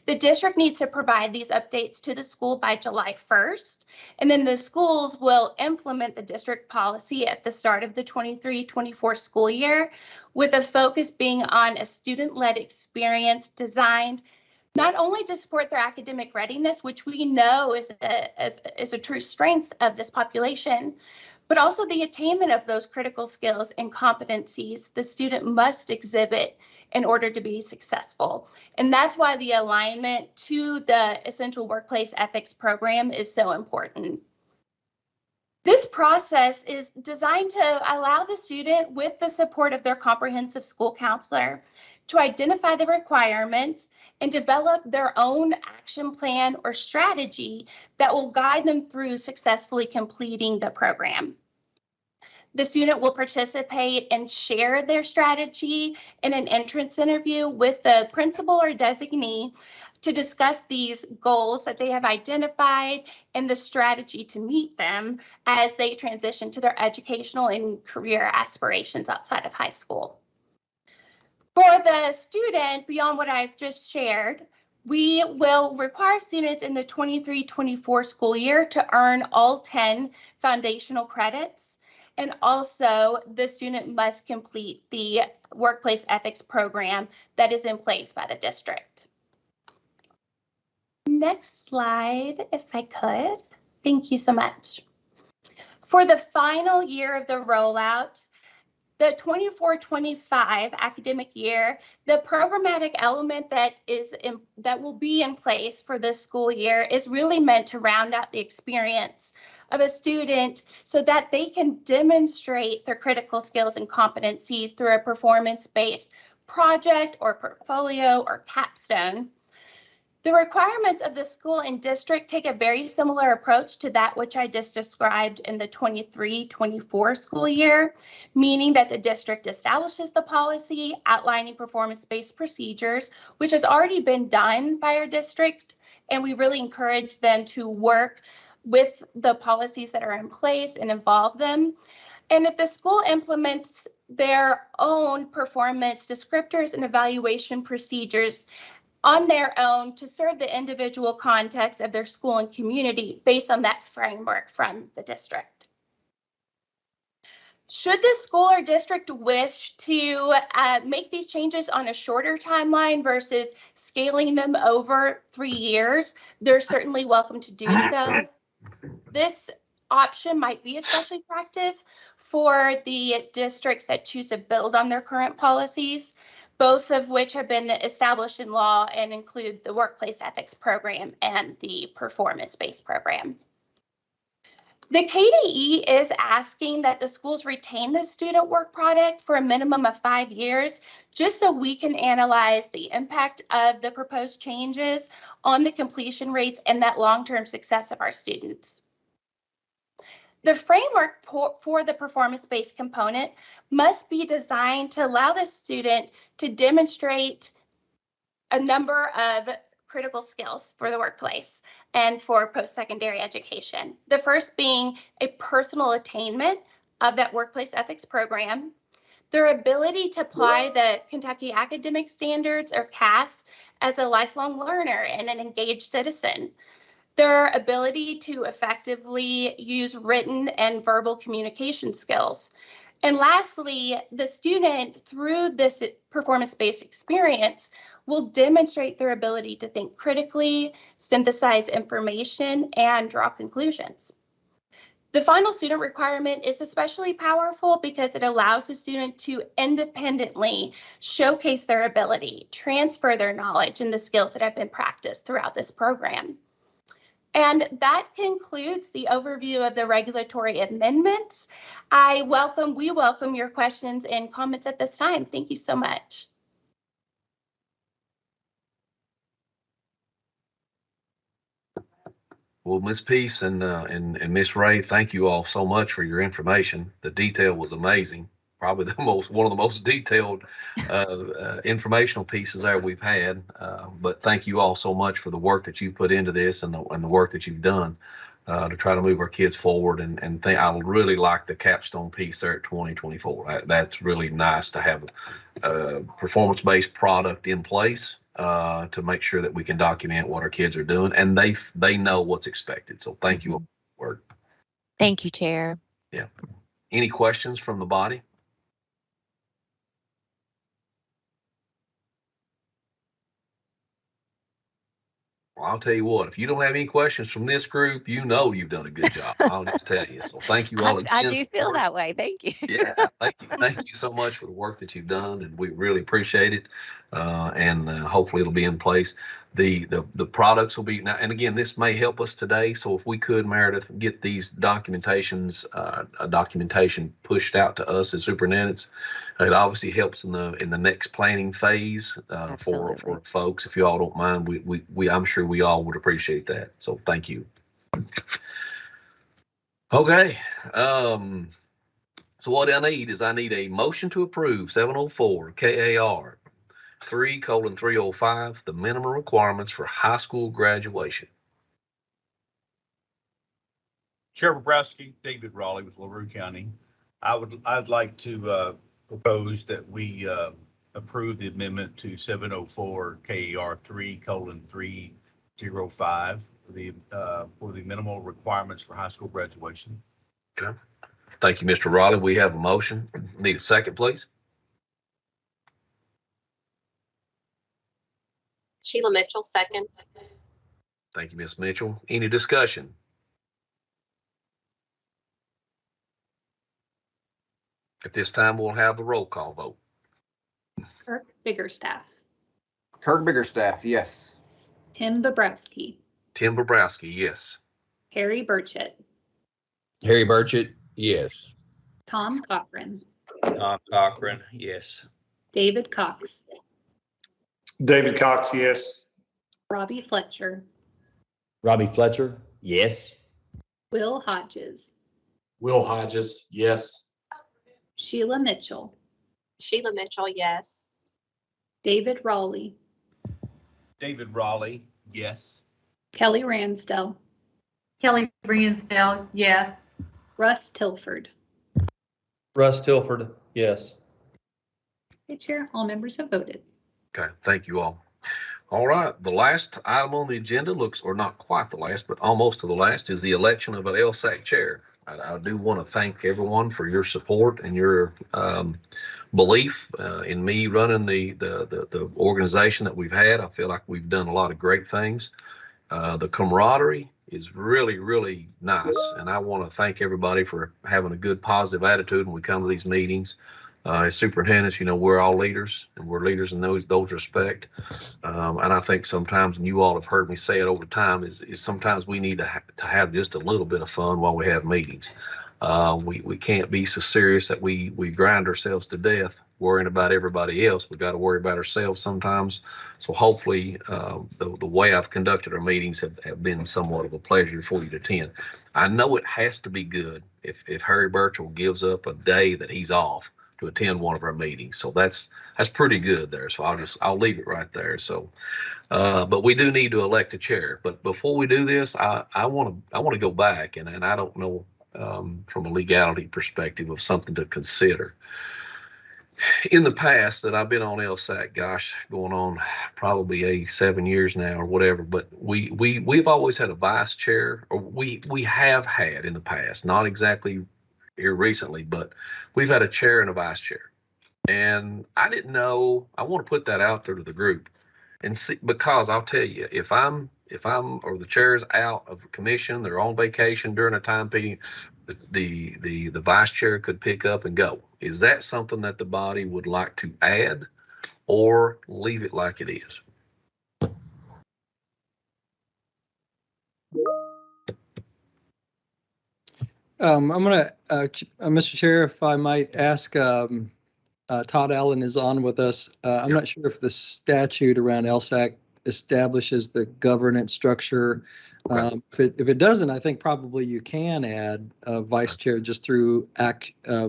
The district needs to provide these updates to the school by July 1st, and then the schools will implement the district policy at the start of the 23-24 school year, with a focus being on a student-led experience designed not only to support their academic readiness, which we know is a true strength of this population, but also the attainment of those critical skills and competencies the student must exhibit in order to be successful. And that's why the alignment to the Essential Workplace Ethics program is so important. This process is designed to allow the student, with the support of their comprehensive school counselor, to identify the requirements and develop their own action plan or strategy that will guide them through successfully completing the program. The student will participate and share their strategy in an entrance interview with the principal or designee to discuss these goals that they have identified and the strategy to meet them as they transition to their educational and career aspirations outside of high school. For the student, beyond what I've just shared, we will require students in the 23-24 school year to earn all 10 foundational credits. And also, the student must complete the workplace ethics program that is in place by the district. Next slide, if I could. Thank you so much. For the final year of the rollout, the 24-25 academic year, the programmatic element that will be in place for this school year is really meant to round out the experience of a student so that they can demonstrate their critical skills and competencies through a performance-based project or portfolio or capstone. The requirements of the school and district take a very similar approach to that which I just described in the 23-24 school year, meaning that the district establishes the policy outlining performance-based procedures, which has already been done by our district, and we really encourage them to work with the policies that are in place and involve them. And if the school implements their own performance descriptors and evaluation procedures on their own to serve the individual context of their school and community based on that framework from the district. Should the school or district wish to make these changes on a shorter timeline versus scaling them over 3 years, they're certainly welcome to do so. This option might be especially attractive for the districts that choose to build on their current policies, both of which have been established in law and include the workplace ethics program and the performance-based program. The KDE is asking that the schools retain the student work product for a minimum of 5 years, just so we can analyze the impact of the proposed changes on the completion rates and that long-term success of our students. The framework for the performance-based component must be designed to allow the student to demonstrate a number of critical skills for the workplace and for post-secondary education. The first being a personal attainment of that workplace ethics program, their ability to apply the Kentucky Academic Standards or CAS as a lifelong learner and an engaged citizen, their ability to effectively use written and verbal communication skills. And lastly, the student, through this performance-based experience, will demonstrate their ability to think critically, synthesize information, and draw conclusions. The final student requirement is especially powerful because it allows the student to independently showcase their ability, transfer their knowledge and the skills that have been practiced throughout this program. And that concludes the overview of the regulatory amendments. We welcome your questions and comments at this time. Thank you so much. Well, Ms. Peace and Ms. Ray, thank you all so much for your information. The detail was amazing. Probably one of the most detailed informational pieces there we've had. But thank you all so much for the work that you put into this and the work that you've done to try to move our kids forward. And I really like the capstone piece there at 2024. That's really nice to have a performance-based product in place to make sure that we can document what our kids are doing, and they know what's expected. So thank you all for the work. Thank you, Chair. Yeah. Any questions from the body? Well, I'll tell you what, if you don't have any questions from this group, you know you've done a good job. I'll just tell you. So thank you all again. I do feel that way. Thank you. Yeah, thank you. Thank you so much for the work that you've done, and we really appreciate it. And hopefully it'll be in place. The products will be now, and again, this may help us today. So if we could, Meredith, get these documentation pushed out to us as superintendents, it obviously helps in the next planning phase for folks. If you all don't mind, I'm sure we all would appreciate that. So thank you. Okay. So what I need is a motion to approve 704 KAR 3:305, the minimum requirements for high school graduation. Chair Bobrowski, David Rawley with LaRue County. I'd like to propose that we approve the amendment to 704 KAR 3:305 for the minimal requirements for high school graduation. Okay. Thank you, Mr. Rawley. We have a motion. Need a second, please. Sheila Mitchell, second. Thank you, Ms. Mitchell. Any discussion? At this time, we'll have the roll call vote. Kirk Biggerstaff. Kirk Biggerstaff, yes. Tim Bobrowski. Tim Bobrowski, yes. Harry Burchett. Harry Burchett, yes. Tom Cochran. Tom Cochran, yes. David Cox. David Cox, yes. Robbie Fletcher. Robbie Fletcher, yes. Will Hodges. Will Hodges, yes. Sheila Mitchell. Sheila Mitchell, yes. David Rawley. David Rawley, yes. Kelly Ransdell. Kelly Ransdell, yes. Russ Tilford. Russ Tilford, yes. Okay, Chair, all members have voted. Okay, thank you all. All right, the last item on the agenda looks, or not quite the last, but almost to the last, is the election of an LSAC chair. I do want to thank everyone for your support and your belief in me running the organization that we've had. I feel like we've done a lot of great things. The camaraderie is really, really nice, and I want to thank everybody for having a good, positive attitude when we come to these meetings. As superintendents, you know, we're all leaders, and we're leaders in those respect. And I think sometimes, and you all have heard me say it over time, is sometimes we need to have just a little bit of fun while we have meetings. We can't be so serious that we grind ourselves to death worrying about everybody else. We've got to worry about ourselves sometimes. So hopefully the way I've conducted our meetings have been somewhat of a pleasure for you to attend. I know it has to be good if Harry Burchell gives up a day that he's off to attend one of our meetings. So that's pretty good there. So I'll leave it right there. So, but we do need to elect a chair. But before we do this, I want to go back and I don't know from a legality perspective of something to consider. In the past that I've been on LSAC, gosh, going on probably 7 years now or whatever, but we've always had a vice chair, or we have had in the past, not exactly here recently, but we've had a chair and a vice chair. And I didn't know, I want to put that out there to the group and see, because I'll tell you, if I'm or the chair's out of commission, they're on vacation during a time period, the vice chair could pick up and go. Is that something that the body would like to add or leave it like it is? I'm going to, Mr. Chair, if I might ask, Todd Allen is on with us. I'm not sure if the statute around LSAC establishes the governance structure. If it doesn't, I think probably you can add a vice chair just through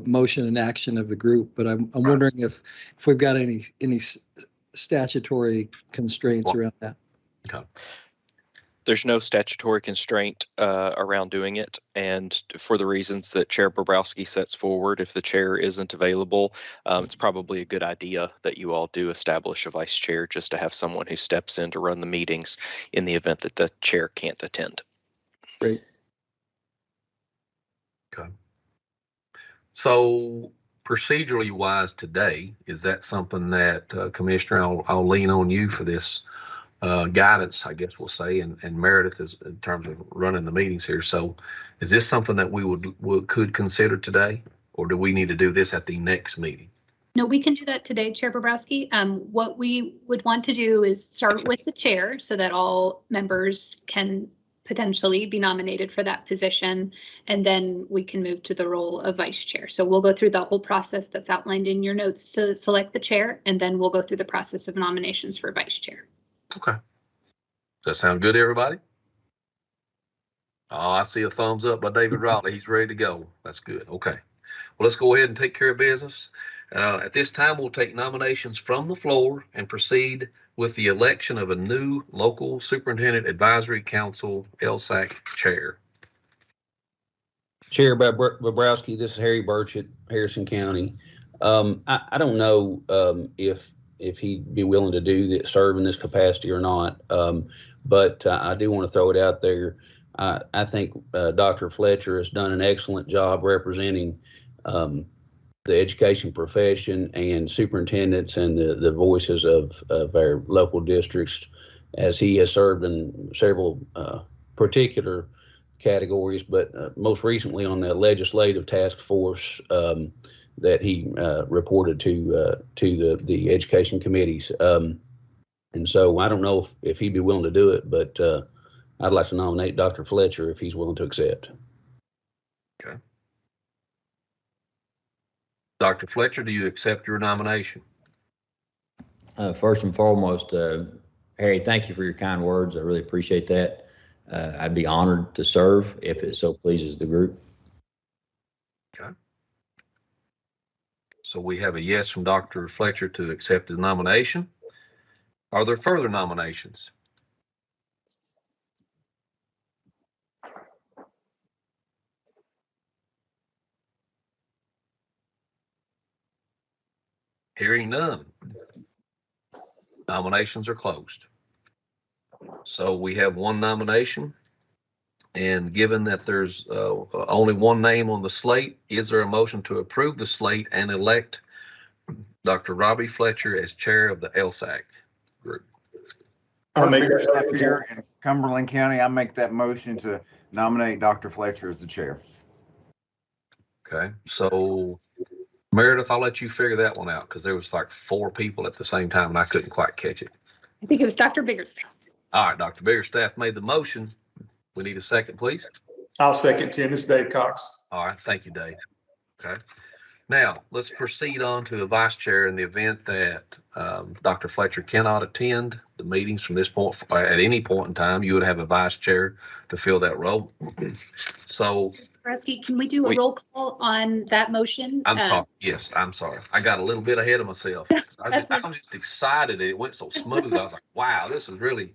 motion and action of the group. But I'm wondering if we've got any statutory constraints around that. Okay. There's no statutory constraint around doing it, and for the reasons that Chair Bobrowski sets forward, if the chair isn't available, it's probably a good idea that you all do establish a vice chair just to have someone who steps in to run the meetings in the event that the chair can't attend. Great. Okay. So procedurally wise today, is that something that Commissioner, I'll lean on you for this guidance, I guess we'll say, and Meredith is in terms of running the meetings here. So is this something that we could consider today, or do we need to do this at the next meeting? No, we can do that today, Chair Bobrowski. What we would want to do is start with the chair so that all members can potentially be nominated for that position, and then we can move to the role of vice chair. So we'll go through the whole process that's outlined in your notes to select the chair, and then we'll go through the process of nominations for vice chair. Okay. Does that sound good to everybody? Oh, I see a thumbs up by David Rawley. He's ready to go. That's good. Okay. Well, let's go ahead and take care of business. At this time, we'll take nominations from the floor and proceed with the election of a new local superintendent advisory council LSAC chair. Chair Bobrowski, this is Harry Burchett, Harrison County. I don't know if he'd be willing to serve in this capacity or not. But I do want to throw it out there. I think Dr. Fletcher has done an excellent job representing the education profession and superintendents and the voices of our local districts, as he has served in several particular categories, but most recently on the legislative task force that he reported to the education committees. And so I don't know if he'd be willing to do it, but I'd like to nominate Dr. Fletcher if he's willing to accept. Okay. Dr. Fletcher, do you accept your nomination? First and foremost, Harry, thank you for your kind words. I really appreciate that. I'd be honored to serve if it so pleases the group. Okay. So we have a yes from Dr. Fletcher to accept his nomination. Are there further nominations? Hearing none. Nominations are closed. So we have one nomination, and given that there's only one name on the slate, is there a motion to approve the slate and elect Dr. Robbie Fletcher as chair of the LSAC group? I'll make that here in Cumberland County. I make that motion to nominate Dr. Fletcher as the chair. Okay, so Meredith, I'll let you figure that one out because there was like 4 people at the same time and I couldn't quite catch it. I think it was Dr. Biggerstaff. All right, Dr. Biggerstaff made the motion. We need a second, please. I'll second, Tim. This is Dave Cox. All right, thank you, Dave. Okay. Now, let's proceed on to the vice chair in the event that Dr. Fletcher cannot attend the meetings from this point. At any point in time, you would have a vice chair to fill that role. So, Bresky, can we do a roll call on that motion? I'm sorry. Yes, I'm sorry. I got a little bit ahead of myself. I was just excited that it went so smooth. I was like, wow, this is really,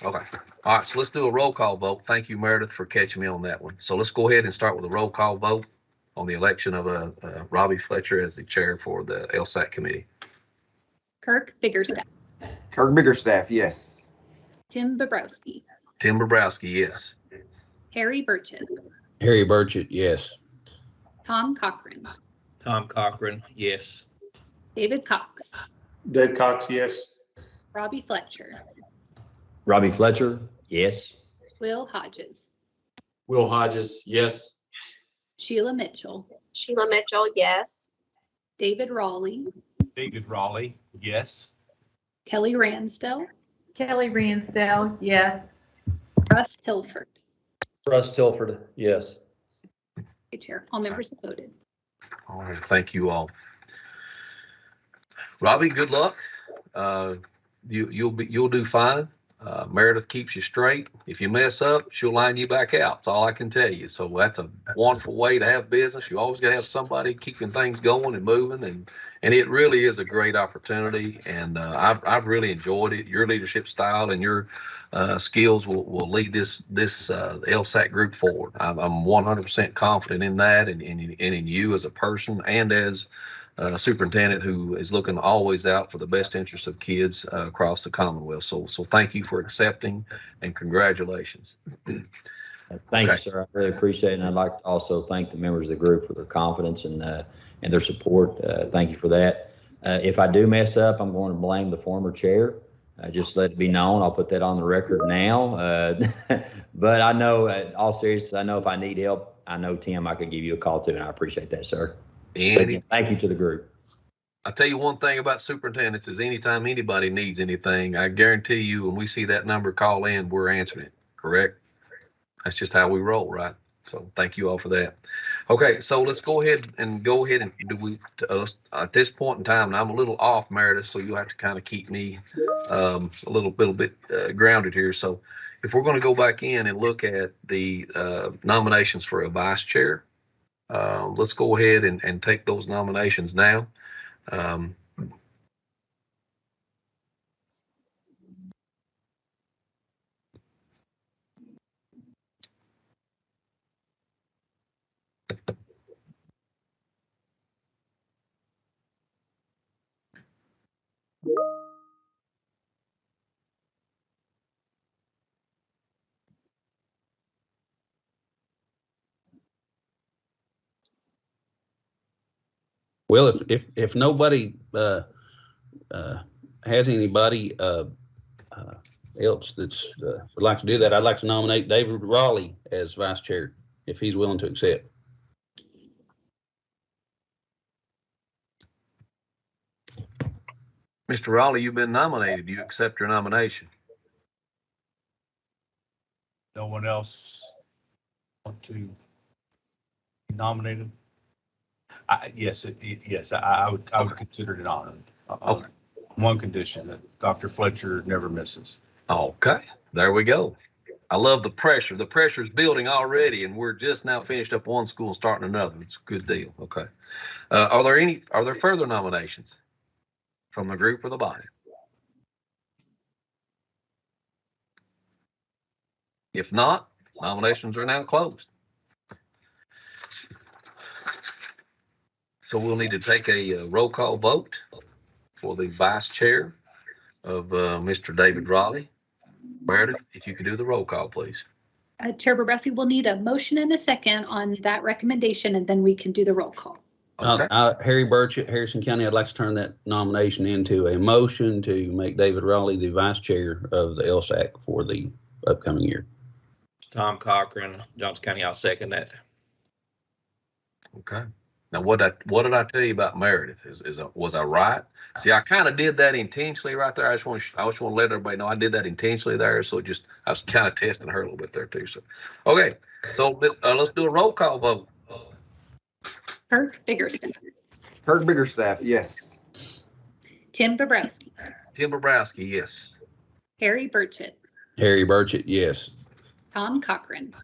okay. All right, so let's do a roll call vote. Thank you, Meredith, for catching me on that one. So let's go ahead and start with a roll call vote on the election of Robbie Fletcher as the chair for the LSAC committee. Kirk Biggerstaff. Kirk Biggerstaff, yes. Tim Bobrowski. Tim Bobrowski, yes. Harry Burchett. Harry Burchett, yes. Tom Cochran. Tom Cochran, yes. David Cox. Dave Cox, yes. Robbie Fletcher. Robbie Fletcher, yes. Will Hodges. Will Hodges, yes. Sheila Mitchell. Sheila Mitchell, yes. David Rawley. David Rawley, yes. Kelly Ransdell. Kelly Ransdell, yes. Russ Tilford. Russ Tilford, yes. Okay, Chair. All members have voted. All right, thank you all. Robbie, good luck. You'll do fine. Meredith keeps you straight. If you mess up, she'll line you back out. That's all I can tell you. So that's a wonderful way to have business. You always got to have somebody keeping things going and moving, and it really is a great opportunity. And I've really enjoyed it. Your leadership style and your skills will lead this LSAC group forward. I'm 100% confident in that, and in you as a person and as superintendent who is looking always out for the best interests of kids across the Commonwealth. So thank you for accepting and congratulations. Thank you, sir. I really appreciate it. And I'd like to also thank the members of the group for their confidence and their support. Thank you for that. If I do mess up, I'm going to blame the former chair. Just let it be known. I'll put that on the record now. But I know, all seriousness, I know if I need help, I know, Tim, I could give you a call too, and I appreciate that, sir. Thank you to the group. I'll tell you one thing about superintendents is anytime anybody needs anything, I guarantee you when we see that number call in, we're answering it, correct? That's just how we roll, right? So thank you all for that. Okay, so let's go ahead and do at this point in time, and I'm a little off, Meredith, so you'll have to kind of keep me a little bit grounded here. So if we're going to go back in and look at the nominations for a vice chair, let's go ahead and take those nominations now. Well, if nobody has anybody else that's would like to do that, I'd like to nominate David Rawley as vice chair, if he's willing to accept. Mr. Rawley, you've been nominated. Do you accept your nomination? No one else want to be nominated? Yes, I would consider it an honor. Okay. One condition, that Dr. Fletcher never misses. Okay, there we go. I love the pressure. The pressure is building already, and we're just now finished up one school and starting another. It's a good deal. Okay. Are there further nominations from the group or the body? If not, nominations are now closed. So we'll need to take a roll call vote for the vice chair of Mr. David Rawley. Meredith, if you could do the roll call, please. Chair Bobrowski, we'll need a motion and a second on that recommendation, and then we can do the roll call. Okay. Harry Burchett, Harrison County, I'd like to turn that nomination into a motion to make David Rawley the vice chair of the LSAC for the upcoming year. Tom Cochran, Johnson County, I'll second that. Okay. Now, what did I tell you about Meredith? Was I right? See, I kind of did that intentionally right there. I just want to let everybody know I did that intentionally there. So I was kind of testing her a little bit there too. So, okay. So let's do a roll call vote. Kirk Biggerstaff. Kirk Biggerstaff, yes. Tim Bobrowski. Tim Bobrowski, yes. Harry Burchett. Harry Burchett, yes. Tom Cochran.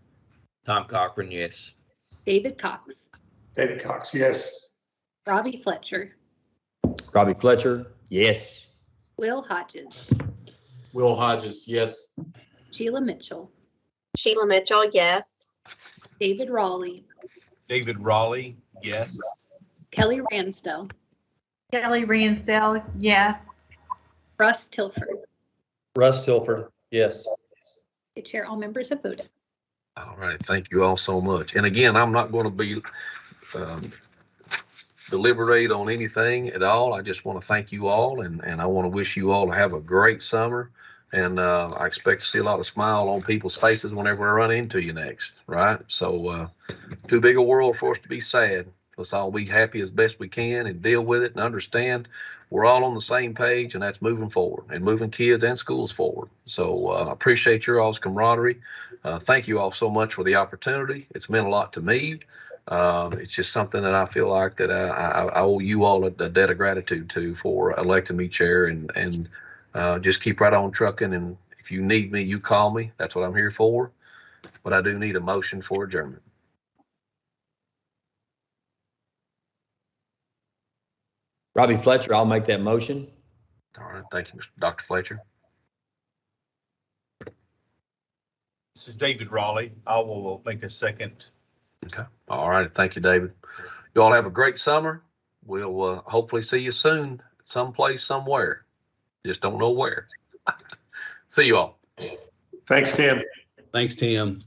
Tom Cochran, yes. David Cox. David Cox, yes. Robbie Fletcher. Robbie Fletcher, yes. Will Hodges. Will Hodges, yes. Sheila Mitchell. Sheila Mitchell, yes. David Rawley. David Rawley, yes. Kelly Ransdell. Kelly Ransdell, yes. Russ Tilford. Russ Tilford, yes. The chair, all members have voted. All right. Thank you all so much. And again, I'm not going to be deliberate on anything at all. I just want to thank you all, and I want to wish you all to have a great summer. And I expect to see a lot of smile on people's faces whenever I run into you next, right? So too big a world for us to be sad. Let's all be happy as best we can and deal with it and understand we're all on the same page, and that's moving forward and moving kids and schools forward. So I appreciate your all's camaraderie. Thank you all so much for the opportunity. It's meant a lot to me. It's just something that I feel like that I owe you all a debt of gratitude to for electing me chair, and just keep right on trucking. And if you need me, you call me. That's what I'm here for. But I do need a motion for adjournment. Robbie Fletcher, I'll make that motion. All right. Thank you, Dr. Fletcher. This is David Rawley. I will make a second. Okay. All right. Thank you, David. You all have a great summer. We'll hopefully see you soon, someplace, somewhere. Just don't know where. See you all. Thanks, Tim. Thanks, Tim.